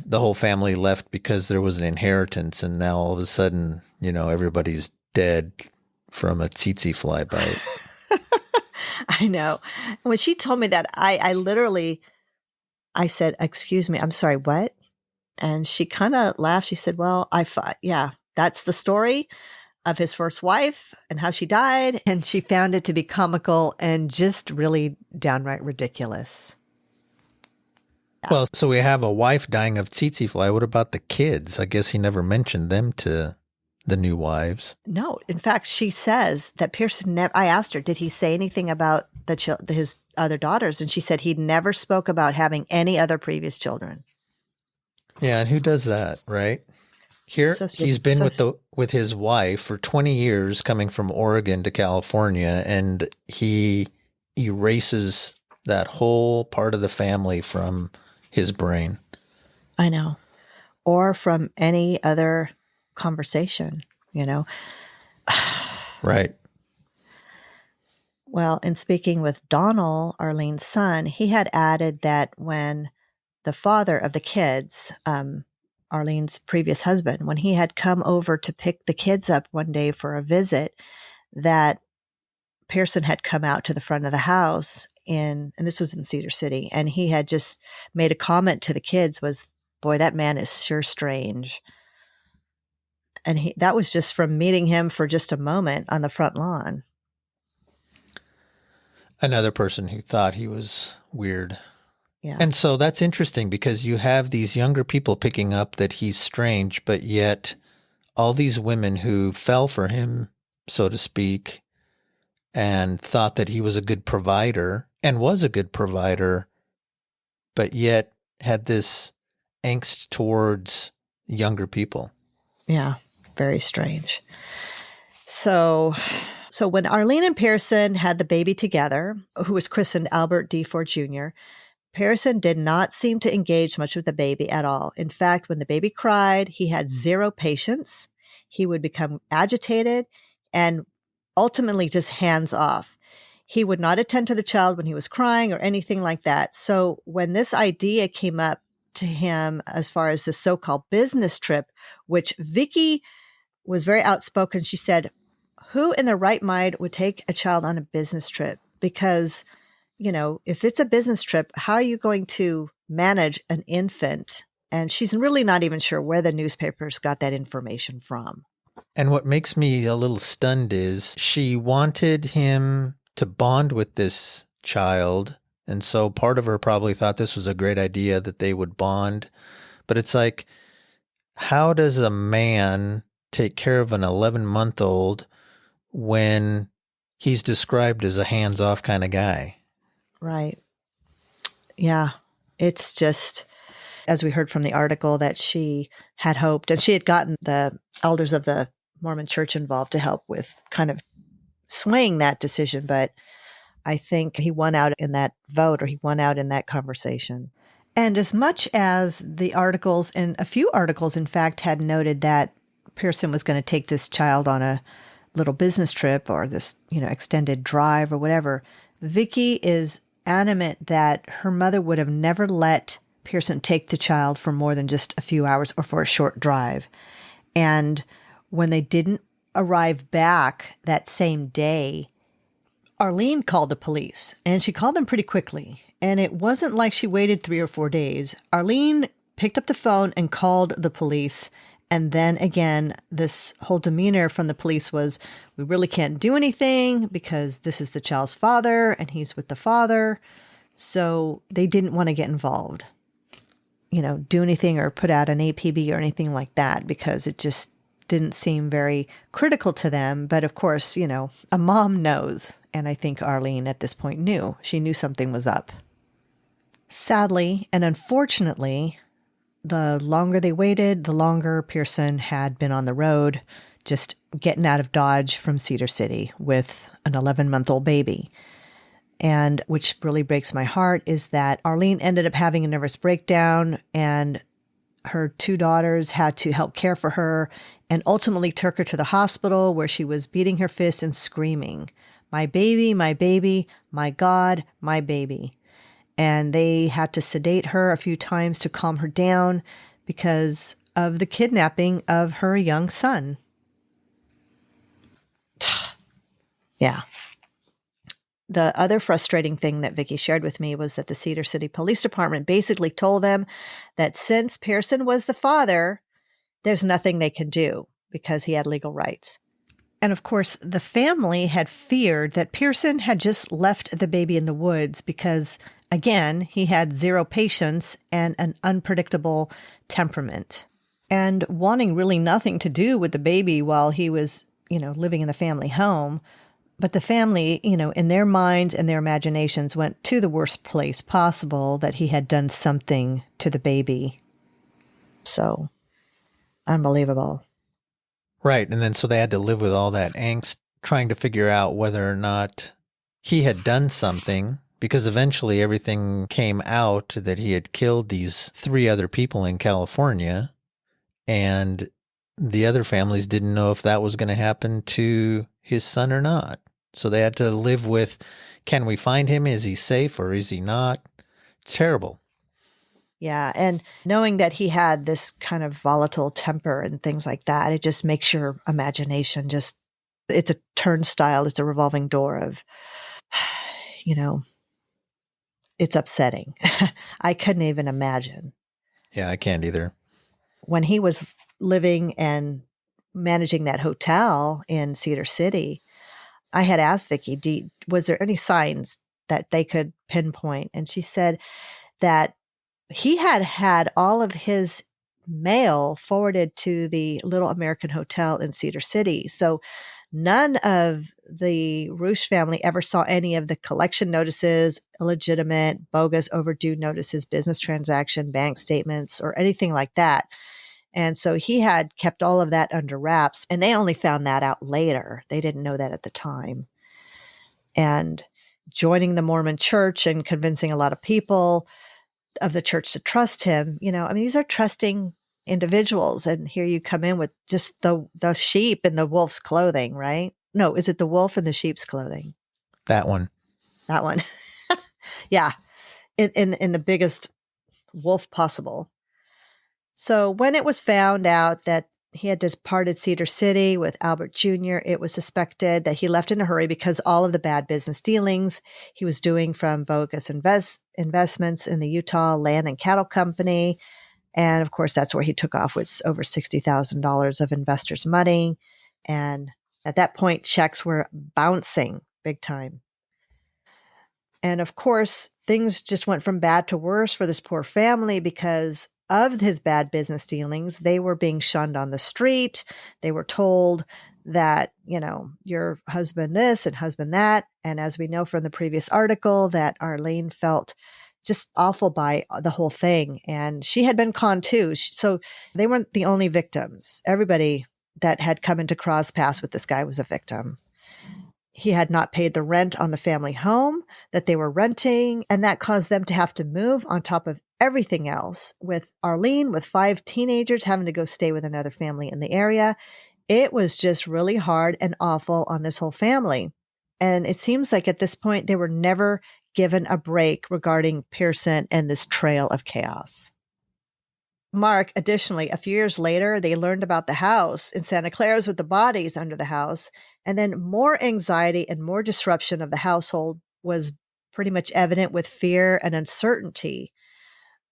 the whole family left because there was an inheritance, and now all of a sudden, everybody's dead from a tsetse fly bite. I know. When she told me that, I said, "Excuse me, I'm sorry, what?" And she kind of laughed. She said, "Well, that's the story of his first wife and how she died." And she found it to be comical and just really downright ridiculous. Yeah. Well, so we have a wife dying of tsetse fly. What about the kids? I guess he never mentioned them to the new wives. No. In fact, she says that Pearson I asked her, did he say anything about his other daughters? And she said he never spoke about having any other previous children. Yeah, and who does that, right? Here, he's been with his wife for 20 years, coming from Oregon to California, and he erases that whole part of the family from his brain. I know. Or from any other conversation, Right. Well, in speaking with Donald, Arlene's son, he had added that when the father of the kids, Arlene's previous husband, when he had come over to pick the kids up one day for a visit, that Pearson had come out to the front of the house and this was in Cedar City, and he had just made a comment to the kids was, "Boy, that man is sure strange." And that was just from meeting him for just a moment on the front lawn. Another person who thought he was weird. Yeah. And so that's interesting because you have these younger people picking up that he's strange, but yet all these women who fell for him, so to speak, and thought that he was a good provider and was a good provider, but yet had this angst towards younger people. Yeah, very strange. So when Arlene and Pearson had the baby together, who was christened Albert D. Fore Jr., Pearson did not seem to engage much with the baby at all. In fact, when the baby cried, he had zero patience. He would become agitated and ultimately just hands off. He would not attend to the child when he was crying or anything like that. So when this idea came up to him as far as the so-called business trip, which Vicky was very outspoken, she said, "Who in their right mind would take a child on a business trip? Because if it's a business trip, how are you going to manage an infant?" And she's really not even sure where the newspapers got that information from. And what makes me a little stunned is she wanted him to bond with this child. And so part of her probably thought this was a great idea that they would bond. But it's like, how does a man take care of an 11-month-old when he's described as a hands-off kind of guy? Right. Yeah. It's just, as we heard from the article, that she had hoped, and she had gotten the elders of the Mormon church involved to help with kind of swaying that decision. But I think he won out in that vote, or he won out in that conversation. And as much as the articles, and a few articles, in fact, had noted that Pearson was going to take this child on a little business trip or this, extended drive or whatever, Vicky is adamant that her mother would have never let Pearson take the child for more than just a few hours or for a short drive. And when they didn't arrive back that same day, Arlene called the police, and she called them pretty quickly. And it wasn't like she waited 3 or 4 days. Arlene picked up the phone and called the police. And then again, this whole demeanor from the police was, we really can't do anything because this is the child's father and he's with the father. So they didn't want to get involved, do anything or put out an APB or anything like that, because it just didn't seem very critical to them. But of course, a mom knows. And I think Arlene at this point knew. She knew something was up. Sadly and unfortunately, the longer they waited, the longer Pearson had been on the road, just getting out of Dodge from Cedar City with an 11-month-old baby. And which really breaks my heart is that Arlene ended up having a nervous breakdown, and her 2 daughters had to help care for her and ultimately took her to the hospital, where she was beating her fists and screaming, my baby, my God, my baby. And they had to sedate her a few times to calm her down because of the kidnapping of her young son. Yeah. The other frustrating thing that Vicky shared with me was that the Cedar City Police Department basically told them that since Pearson was the father, there's nothing they could do because he had legal rights. And of course, the family had feared that Pearson had just left the baby in the woods because, again, he had zero patience and an unpredictable temperament, and wanting really nothing to do with the baby while he was, living in the family home. But the family, in their minds and their imaginations went to the worst place possible, that he had done something to the baby. So, unbelievable. Right. And then so they had to live with all that angst, trying to figure out whether or not he had done something, because eventually everything came out that he had killed these 3 other people in California, and the other families didn't know if that was going to happen to his son or not. So they had to live with, can we find him? Is he safe or is he not? It's terrible. Yeah. And knowing that he had this kind of volatile temper and things like that, it just makes your imagination it's a turnstile. It's a revolving door of, it's upsetting. I couldn't even imagine. Yeah, I can't either. When he was living and managing that hotel in Cedar City, I had asked Vicky, was there any signs that they could pinpoint? And she said that he had all of his mail forwarded to the Little American Hotel in Cedar City. So none of the Roosh family ever saw any of the collection notices, illegitimate, bogus, overdue notices, business transaction, bank statements, or anything like that. And so he had kept all of that under wraps, and they only found that out later. They didn't know that at the time. And joining the Mormon church and convincing a lot of people of the church to trust him, these are trusting individuals. And here you come in with just the sheep in the wolf's clothing, right? No, is it the wolf in the sheep's clothing? That one. Yeah. In the biggest wolf possible. So when it was found out that he had departed Cedar City with Albert Jr., it was suspected that he left in a hurry because all of the bad business dealings he was doing, from bogus investments in the Utah Land and Cattle Company. And of course, that's where he took off with over $60,000 of investors' money. And at that point, checks were bouncing big time. And of course, things just went from bad to worse for this poor family because of his bad business dealings. They were being shunned on the street. They were told that, your husband this and husband that. And as we know from the previous article, that Arlene felt just awful by the whole thing. And she had been conned too. So they weren't the only victims. Everybody that had come into cross paths with this guy was a victim. He had not paid the rent on the family home that they were renting, and that caused them to have to move on top of everything else, with Arlene, with 5 teenagers, having to go stay with another family in the area. It was just really hard and awful on this whole family. And it seems like at this point, they were never given a break regarding Pearson and this trail of chaos. Mark, additionally, a few years later, they learned about the house in Santa Clara's with the bodies under the house. And then more anxiety and more disruption of the household was pretty much evident, with fear and uncertainty.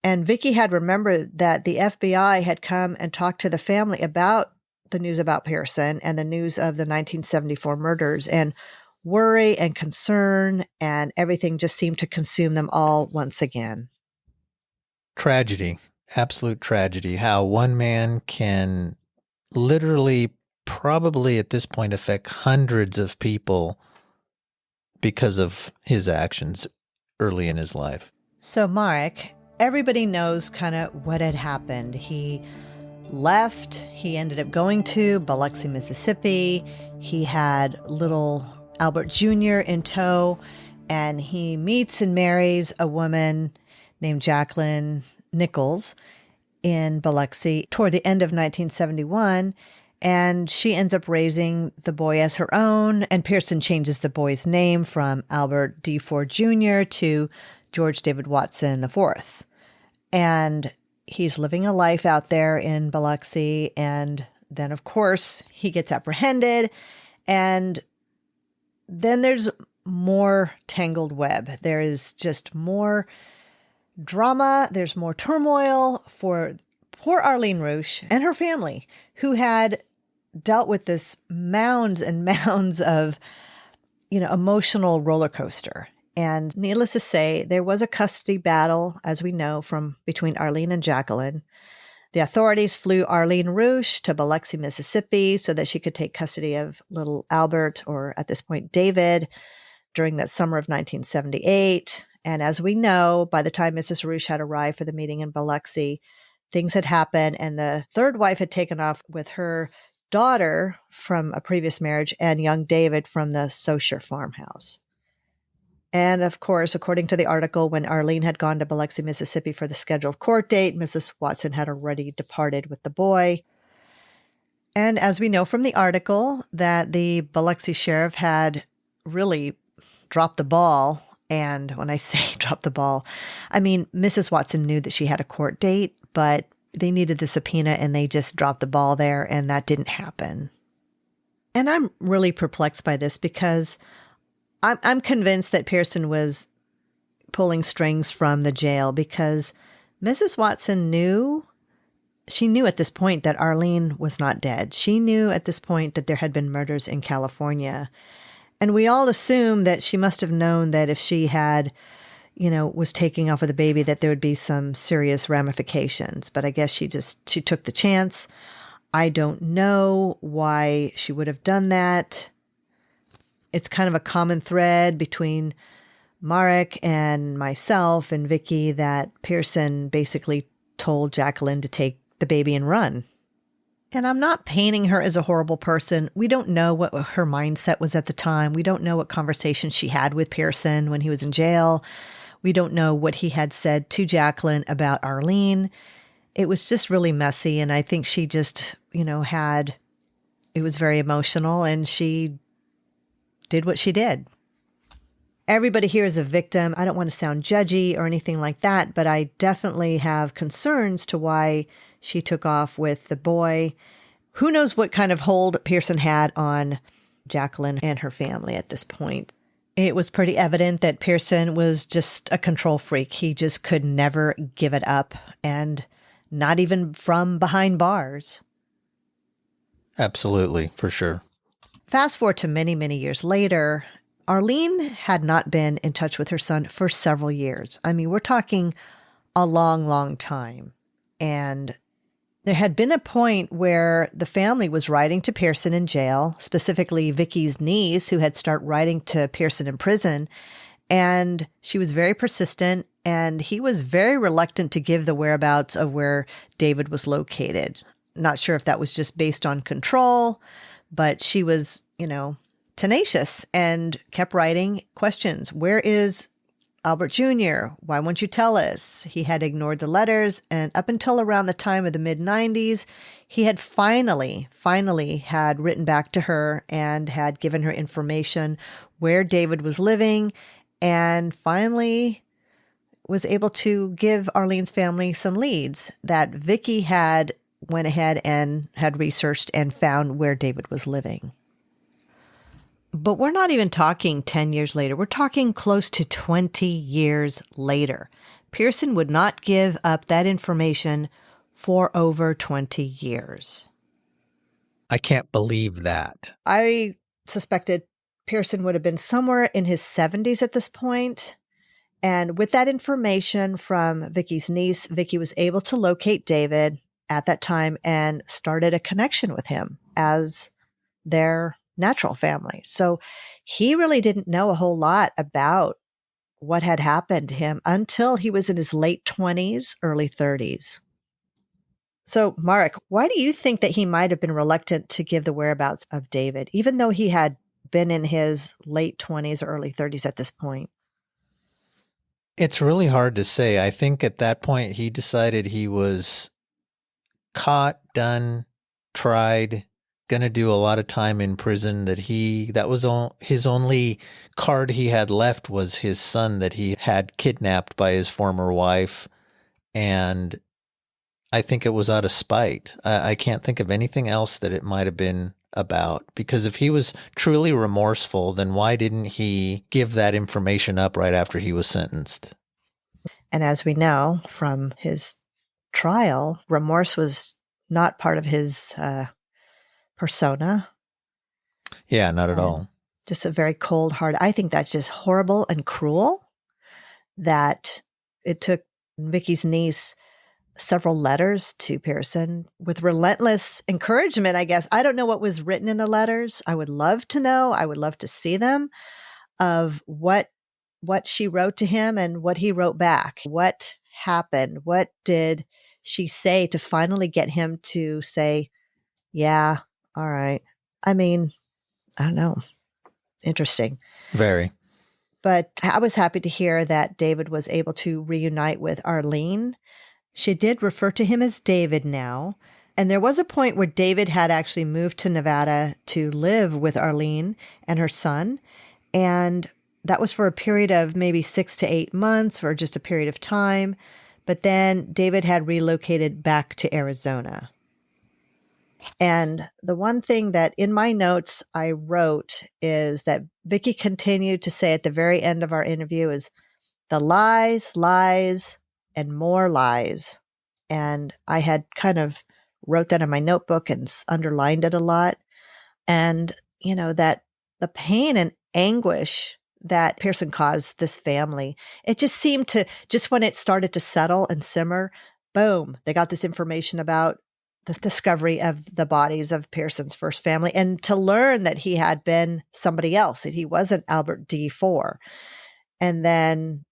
And Vicky had remembered that the FBI had come and talked to the family about the news about Pearson and the news of the 1974 murders, and worry and concern and everything just seemed to consume them all once again. Tragedy, absolute tragedy. How one man can literally probably at this point affect hundreds of people because of his actions early in his life. So Mark, everybody knows kind of what had happened. He left. He ended up going to Biloxi, Mississippi. He had little Albert Jr. in tow, and he meets and marries a woman named Jacqueline Nichols in Biloxi toward the end of 1971. And she ends up raising the boy as her own, and Pearson changes the boy's name from Albert D. Fore Jr. to George David Watson IV. And he's living a life out there in Biloxi. And then, of course, he gets apprehended. And then there's more tangled web. There is just more drama. There's more turmoil for poor Arlene Roosh and her family, who had dealt with this mounds and mounds of, emotional roller coaster. And needless to say, there was a custody battle, as we know, from between Arlene and Jacqueline. The authorities flew Arlene Roosh to Biloxi, Mississippi, so that she could take custody of little Albert, or at this point, David, during that summer of 1978. And as we know, by the time Mrs. Roosh had arrived for the meeting in Biloxi, things had happened, and the third wife had taken off with her daughter from a previous marriage and young David from the Socher farmhouse. And of course, according to the article, when Arlene had gone to Biloxi, Mississippi for the scheduled court date, Mrs. Watson had already departed with the boy. And as we know from the article, that the Biloxi sheriff had really dropped the ball. And when I say dropped the ball, I mean, Mrs. Watson knew that she had a court date, but they needed the subpoena and they just dropped the ball there, and that didn't happen. And I'm really perplexed by this, because I'm convinced that Pearson was pulling strings from the jail, because Mrs. Watson knew at this point that Arlene was not dead. She knew at this point that there had been murders in California. And we all assume that she must have known that if she had, was taking off with a baby, that there would be some serious ramifications. But I guess she took the chance. I don't know why she would have done that. It's kind of a common thread between Marek and myself and Vicky that Pearson basically told Jacqueline to take the baby and run. And I'm not painting her as a horrible person. We don't know what her mindset was at the time. We don't know what conversations she had with Pearson when he was in jail. We don't know what he had said to Jacqueline about Arlene. It was just really messy. And I think she just, it was very emotional, and she did what she did. Everybody here is a victim. I don't want to sound judgy or anything like that, but I definitely have concerns to why she took off with the boy. Who knows what kind of hold Pearson had on Jacqueline and her family at this point. It was pretty evident that Pearson was just a control freak. He just could never give it up, and not even from behind bars. Absolutely, for sure. Fast forward to many, many years later, Arlene had not been in touch with her son for several years. I mean, we're talking a long, long time. And there had been a point where the family was writing to Pearson in jail, specifically Vicky's niece, who had started writing to Pearson in prison. And she was very persistent, and he was very reluctant to give the whereabouts of where David was located. Not sure if that was just based on control, but she was, tenacious and kept writing questions. Where is Albert Jr.? Why won't you tell us? He had ignored the letters, and up until around the time of the mid-90s, he had finally had written back to her and had given her information where David was living, and finally was able to give Arlene's family some leads that Vicky had went ahead and had researched and found where David was living. But we're not even talking 10 years later. We're talking close to 20 years later. Pearson would not give up that information for over 20 years. I can't believe that. I suspected Pearson would have been somewhere in his 70s at this point. And with that information from Vicky's niece, Vicky was able to locate David at that time and started a connection with him as their natural family. So he really didn't know a whole lot about what had happened to him until he was in his late 20s, early 30s. So, Marek, why do you think that he might have been reluctant to give the whereabouts of David, even though he had been in his late 20s or early 30s at this point? It's really hard to say. I think at that point he decided he was caught, done, tried, going to do a lot of time in prison, that was his only card he had left was his son that he had kidnapped by his former wife. And I think it was out of spite. I can't think of anything else that it might have been about, because if he was truly remorseful, then why didn't he give that information up right after he was sentenced? And as we know from his trial, remorse was not part of his persona. Yeah, not at all. Just a very cold heart. I think that's just horrible and cruel that it took Vicky's niece several letters to Pearson with relentless encouragement, I guess. I don't know what was written in the letters. I would love to know. I would love to see them, of what she wrote to him and what he wrote back. What happened? What did she say to finally get him to say, yeah, all right. I mean, I don't know. Interesting. Very. But I was happy to hear that David was able to reunite with Arlene. She did refer to him as David now. And there was a point where David had actually moved to Nevada to live with Arlene and her son. And that was for a period of maybe 6 to 8 months, or just a period of time. But then David had relocated back to Arizona. And the one thing that in my notes I wrote is that Vicky continued to say at the very end of our interview is the lies, lies, and more lies. And I had kind of wrote that in my notebook and underlined it a lot. And, that the pain and anguish that Pearson caused this family, it just seemed to, just when it started to settle and simmer, boom, they got this information about the discovery of the bodies of Pearson's first family, and to learn that he had been somebody else, that he wasn't Albert D. Fore. And then,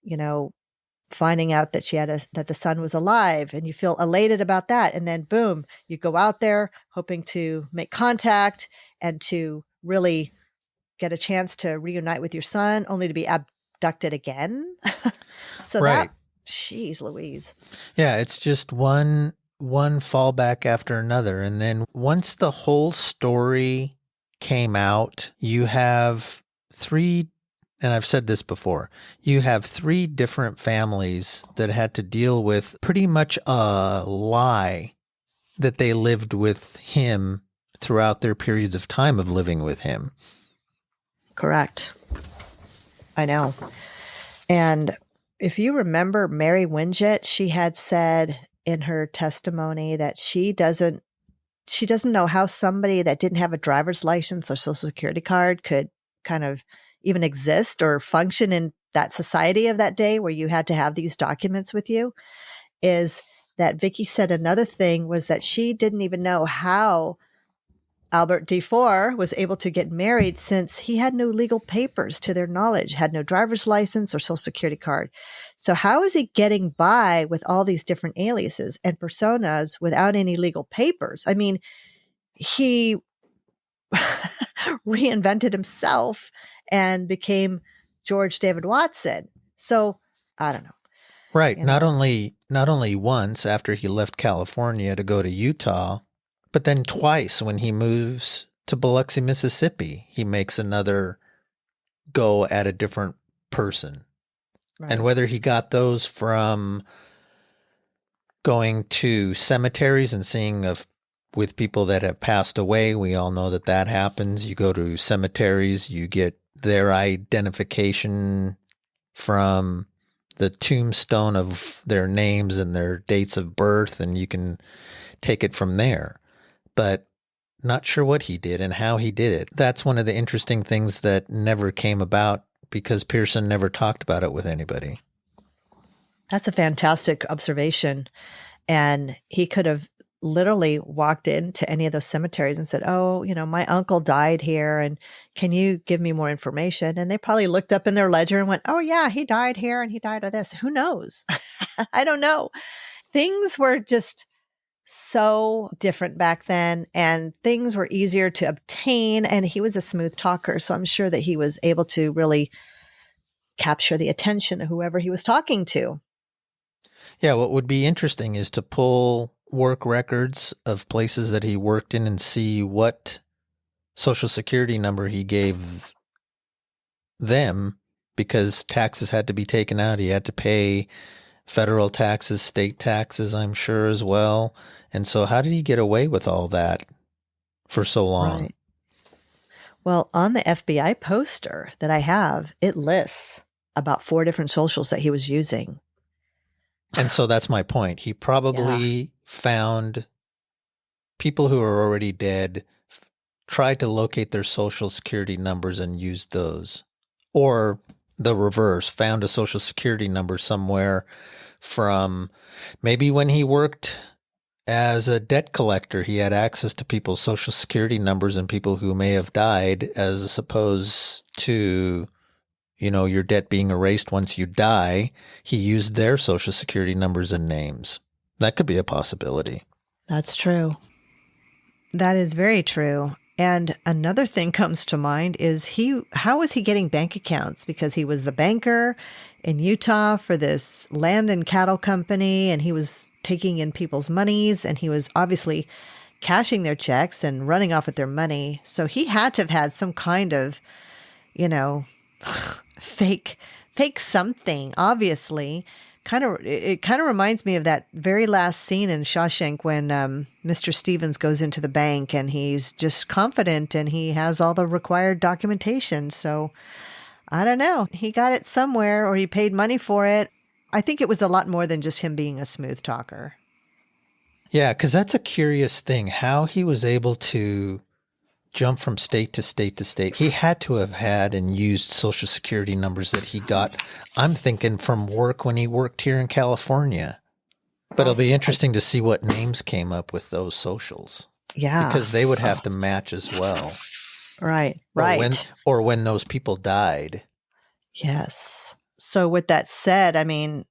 finding out that that the son was alive, and you feel elated about that. And then boom, you go out there hoping to make contact and to really get a chance to reunite with your son, only to be abducted again. So right. Jeez Louise. Yeah, it's just one fallback after another. And then once the whole story came out, you have three, and I've said this before, you have 3 different families that had to deal with pretty much a lie that they lived with him throughout their periods of time of living with him. Correct. I know. And if you remember Mary Winget, she had said in her testimony that she doesn't know how somebody that didn't have a driver's license or social security card could kind of even exist or function in that society of that day where you had to have these documents with you. Is that Vicky said another thing was that she didn't even know how Albert D. Fore was able to get married since he had no legal papers to their knowledge, had no driver's license or social security card. So how is he getting by with all these different aliases and personas without any legal papers? I mean, he reinvented himself and became George David Watson. So I don't know. Right. You Not know. only once after he left California to go to Utah, but then twice when he moves to Biloxi, Mississippi, he makes another go at a different person. Right. And whether he got those from going to cemeteries and seeing with people that have passed away, we all know that happens. You go to cemeteries, you get their identification from the tombstone of their names and their dates of birth, and you can take it from there. But not sure what he did and how he did it. That's one of the interesting things that never came about because Pearson never talked about it with anybody. That's a fantastic observation. And he could have literally walked into any of those cemeteries and said, oh, my uncle died here, and can you give me more information? And they probably looked up in their ledger and went, oh yeah, he died here and he died of this. Who knows? I don't know. Things were just so different back then, and things were easier to obtain. And he was a smooth talker. So I'm sure that he was able to really capture the attention of whoever he was talking to. Yeah, what would be interesting is to pull work records of places that he worked in and see what social security number he gave them, because taxes had to be taken out. He had to pay federal taxes, state taxes, I'm sure, as well. And so how did he get away with all that for so long? Right. Well, on the FBI poster that I have, it lists about 4 different socials that he was using. And so that's my point. He probably found people who are already dead, tried to locate their social security numbers and used those. Or the reverse, found a social security number somewhere from maybe when he worked as a debt collector, he had access to people's social security numbers and people who may have died, as opposed to, your debt being erased once you die. He used their social security numbers and names. That could be a possibility. That's true. That is very true. And another thing comes to mind is how was he getting bank accounts? Because he was the banker in Utah for this land and cattle company, and he was taking in people's monies, and he was obviously cashing their checks and running off with their money. So he had to have had some kind of, fake something, obviously. It kind of reminds me of that very last scene in Shawshank when Mr. Stevens goes into the bank and he's just confident and he has all the required documentation. So I don't know. He got it somewhere, or he paid money for it. I think it was a lot more than just him being a smooth talker. Yeah, because that's a curious thing, how he was able to jump from state to state to state. He had to have had and used social security numbers that he got, I'm thinking, from work when he worked here in California. But it'll be interesting to see what names came up with those socials. Yeah. Because they would have to match as well. Right. Or when those people died. Yes. So with that said, I mean,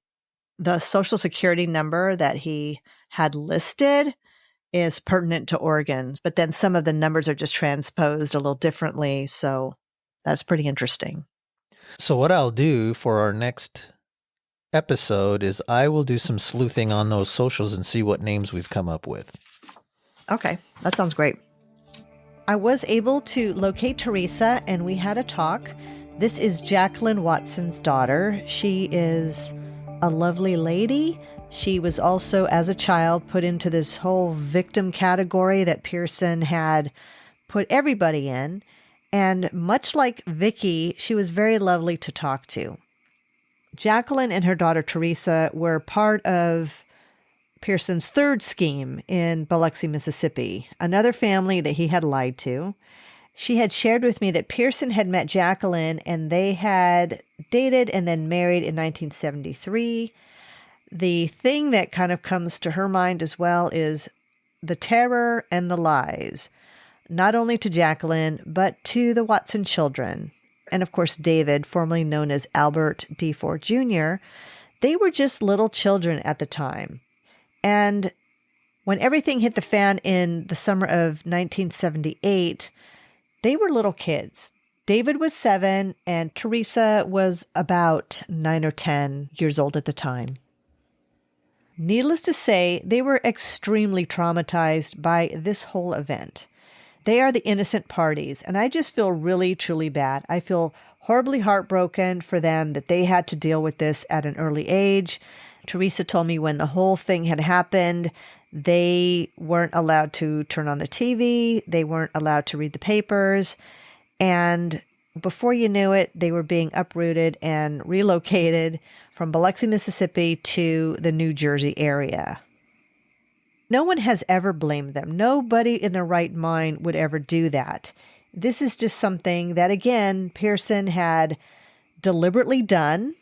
the social security number that he had listed is pertinent to Oregon, but then some of the numbers are just transposed a little differently. So that's pretty interesting. So what I'll do for our next episode is I will do some sleuthing on those socials and see what names we've come up with. Okay, that sounds great. I was able to locate Theresa and we had a talk. This is Jacqueline Watson's daughter. She is a lovely lady. She was also, as a child, put into this whole victim category that Pearson had put everybody in. And much like Vicky, she was very lovely to talk to. Jacqueline and her daughter Theresa were part of Pearson's third scheme in Biloxi, Mississippi, another family that he had lied to. She had shared with me that Pearson had met Jacqueline and they had dated and then married in 1973. The thing that kind of comes to her mind as well is the terror and the lies. not only to Jacqueline, but to the Watson children. And of course, David, formerly known as Albert D. Fore Jr., they were just little children at the time. And when everything hit the fan in the summer of 1978, they were little kids. David was 7 and Theresa was about 9 or 10 years old at the time. Needless to say, they were extremely traumatized by this whole event. They are the innocent parties, and I just feel really, truly bad. I feel horribly heartbroken for them that they had to deal with this at an early age. Theresa told me when the whole thing had happened, they weren't allowed to turn on the TV. They weren't allowed to read the papers. And before you knew it, they were being uprooted and relocated from Biloxi, Mississippi to the New Jersey area. No one has ever blamed them. Nobody in their right mind would ever do that. This is just something that, again, Pearson had deliberately done.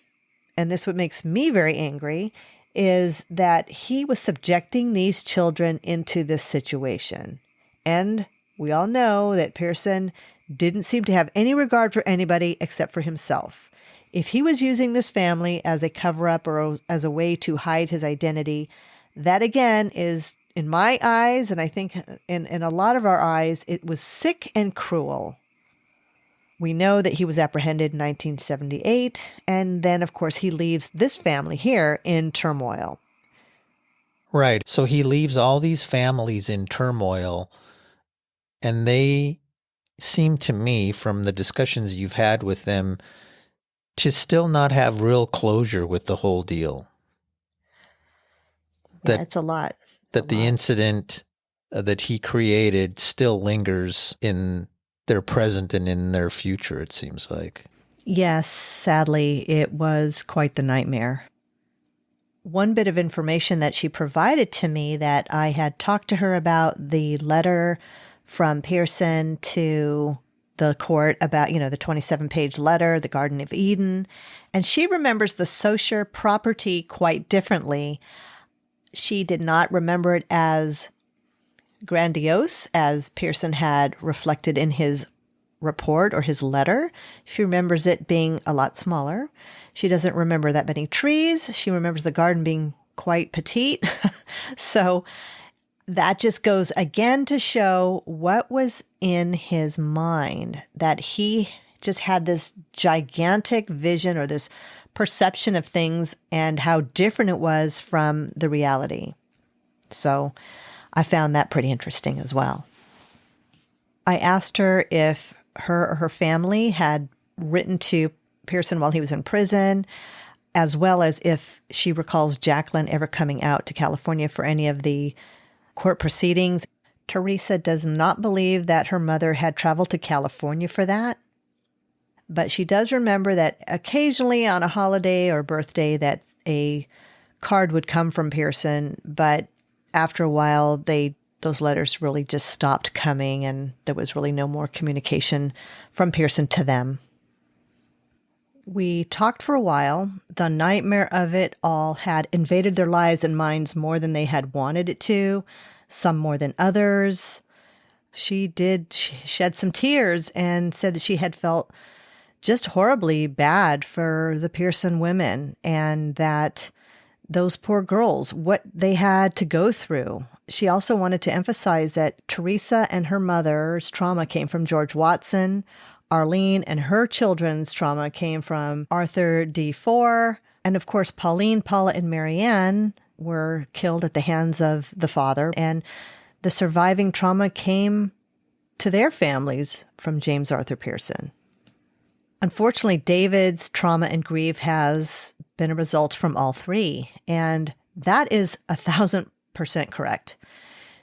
And this what makes me very angry is that he was subjecting these children into this situation. And we all know that Pearson didn't seem to have any regard for anybody except for himself. If he was using this family as a cover-up or as a way to hide his identity, that again is, in my eyes, and I think in a lot of our eyes, it was sick and cruel. We know that he was apprehended in 1978, and then, of course, he leaves this family here in turmoil. Right. So he leaves all these families in turmoil, and they seem to me, from the discussions you've had with them, to still not have real closure with the whole deal. Yeah, it's a lot. The incident that he created still lingers in their present and in their future, it seems like. Yes, sadly, it was quite the nightmare. One bit of information that she provided to me that I had talked to her about the letter from Pearson to the court about, the 27-page letter, the Garden of Eden. And she remembers the Socher property quite differently. She did not remember it as grandiose as Pearson had reflected in his report or his letter. She remembers it being a lot smaller. She doesn't remember that many trees. She remembers the garden being quite petite. So that just goes again to show what was in his mind, that he just had this gigantic vision or this perception of things and how different it was from the reality. So I found that pretty interesting as well. I asked her if her or her family had written to Pearson while he was in prison, as well as if she recalls Jacqueline ever coming out to California for any of the court proceedings. Theresa does not believe that her mother had traveled to California for that, but she does remember that occasionally on a holiday or birthday that a card would come from Pearson, but after a while, those letters really just stopped coming, and there was really no more communication from Pearson to them. We talked for a while. The nightmare of it all had invaded their lives and minds more than they had wanted it to, some more than others. She shed some tears and said that she had felt just horribly bad for the Pearson women and that those poor girls, what they had to go through. She also wanted to emphasize that Theresa and her mother's trauma came from George Watson. Arlene and her children's trauma came from Arthur D. Fore. And of course, Pauline, Paula, and Maryanne were killed at the hands of the father. And the surviving trauma came to their families from James Arthur Pearson. Unfortunately, David's trauma and grief has been a result from all three, and that is 1,000% correct.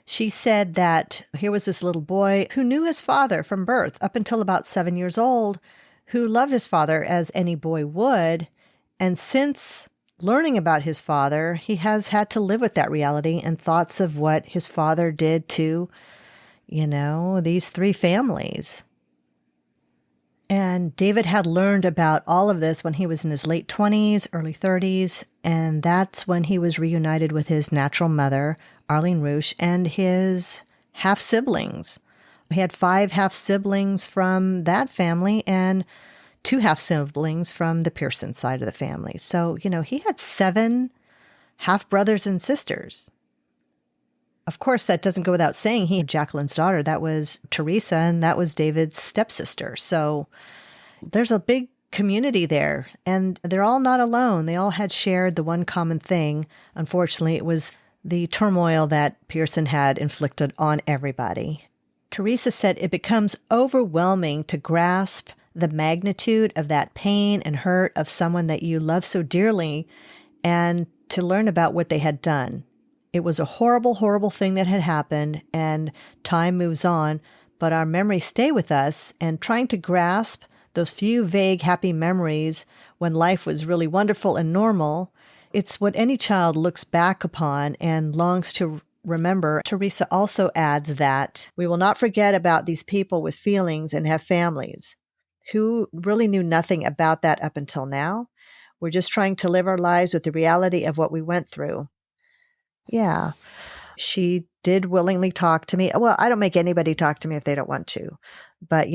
She said that here was this little boy who knew his father from birth up until about 7 years old, who loved his father as any boy would, and since learning about his father, he has had to live with that reality and thoughts of what his father did to, these three families. And David had learned about all of this when he was in his late 20s, early 30s, and that's when he was reunited with his natural mother, Arlene Roosh, and his half-siblings, He had 5 half-siblings from that family and 2 half-siblings from the Pearson side of the family. So, he had 7 half-brothers and sisters. Of course, that doesn't go without saying. He had Jacqueline's daughter. That was Theresa, and that was David's stepsister. So there's a big community there, and they're all not alone. They all had shared the one common thing. Unfortunately, it was the turmoil that Pearson had inflicted on everybody. Theresa said it becomes overwhelming to grasp the magnitude of that pain and hurt of someone that you love so dearly and to learn about what they had done. It was a horrible, horrible thing that had happened, and time moves on, but our memories stay with us, and trying to grasp those few vague, happy memories when life was really wonderful and normal, it's what any child looks back upon and longs to remember. Theresa also adds that we will not forget about these people with feelings and have families who really knew nothing about that up until now. We're just trying to live our lives with the reality of what we went through. Yeah, she did willingly talk to me. Well, I don't make anybody talk to me if they don't want to. But,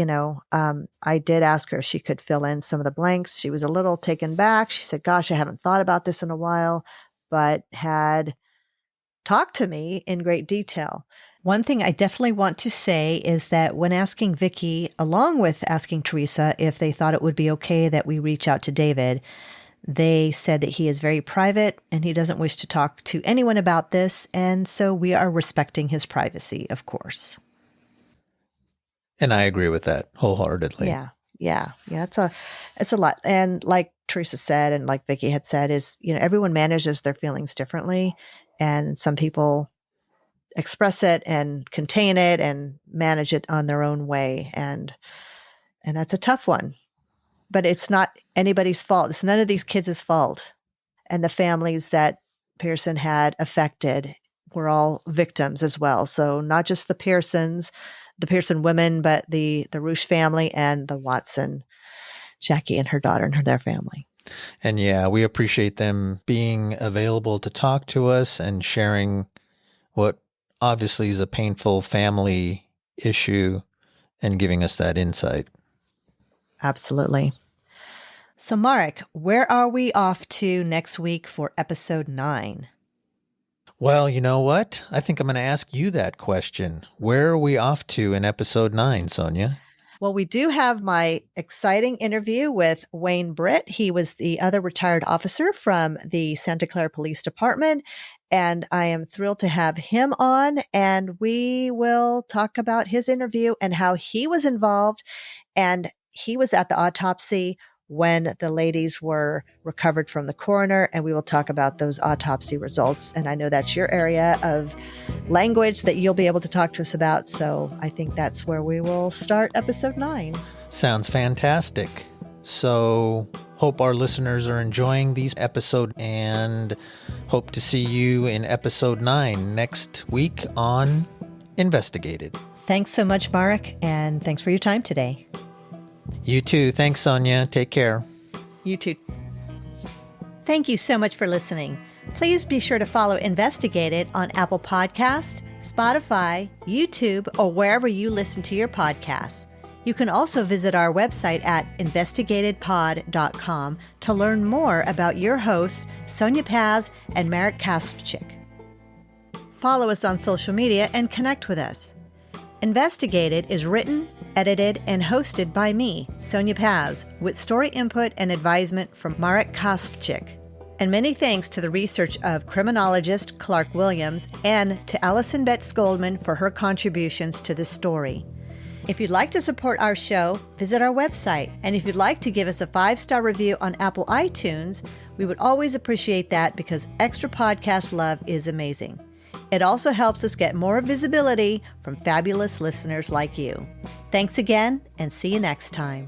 I did ask her if she could fill in some of the blanks. She was a little taken back. She said, gosh, I haven't thought about this in a while, but had talked to me in great detail. One thing I definitely want to say is that when asking Vicki, along with asking Theresa if they thought it would be okay that we reach out to David, they said that he is very private and he doesn't wish to talk to anyone about this. And so we are respecting his privacy, of course. And I agree with that wholeheartedly. Yeah. It's a lot. And like Theresa said, and like Vicki had said, is, everyone manages their feelings differently. And some people express it and contain it and manage it on their own way. And that's a tough one. But it's not anybody's fault. It's none of these kids' fault. And the families that Pearson had affected were all victims as well. So not just the Pearson women, but the Roosh family and the Watson, Jackie and her daughter and their family. And yeah, we appreciate them being available to talk to us and sharing what obviously is a painful family issue and giving us that insight. Absolutely. So, Marek, where are we off to next week for episode 9? Well, you know what? I think I'm going to ask you that question. Where are we off to in episode 9, Sonya? Well, we do have my exciting interview with Wayne Britt. He was the other retired officer from the Santa Clara Police Department, and I am thrilled to have him on, and we will talk about his interview and how he was involved, and he was at the autopsy when the ladies were recovered from the coroner, and we will talk about those autopsy results. And I know that's your area of language that you'll be able to talk to us about. So I think that's where we will start episode 9. Sounds fantastic. So hope our listeners are enjoying these episodes and hope to see you in episode 9 next week on Investigated. Thanks so much, Marek, and thanks for your time today. You too. Thanks, Sonya. Take care. You too. Thank you so much for listening. Please be sure to follow Investigated on Apple Podcasts, Spotify, YouTube, or wherever you listen to your podcasts. You can also visit our website at investigatedpod.com to learn more about your hosts, Sonya Paz and Marek Kaspchik. Follow us on social media and connect with us. Investigated is written, edited, and hosted by me, Sonya Paz, with story input and advisement from Marek Kaspchik. And many thanks to the research of criminologist Clark Williams and to Allison Betts Goldman for her contributions to this story. If you'd like to support our show, visit our website. And if you'd like to give us a 5-star review on Apple iTunes, we would always appreciate that because extra podcast love is amazing. It also helps us get more visibility from fabulous listeners like you. Thanks again, and see you next time.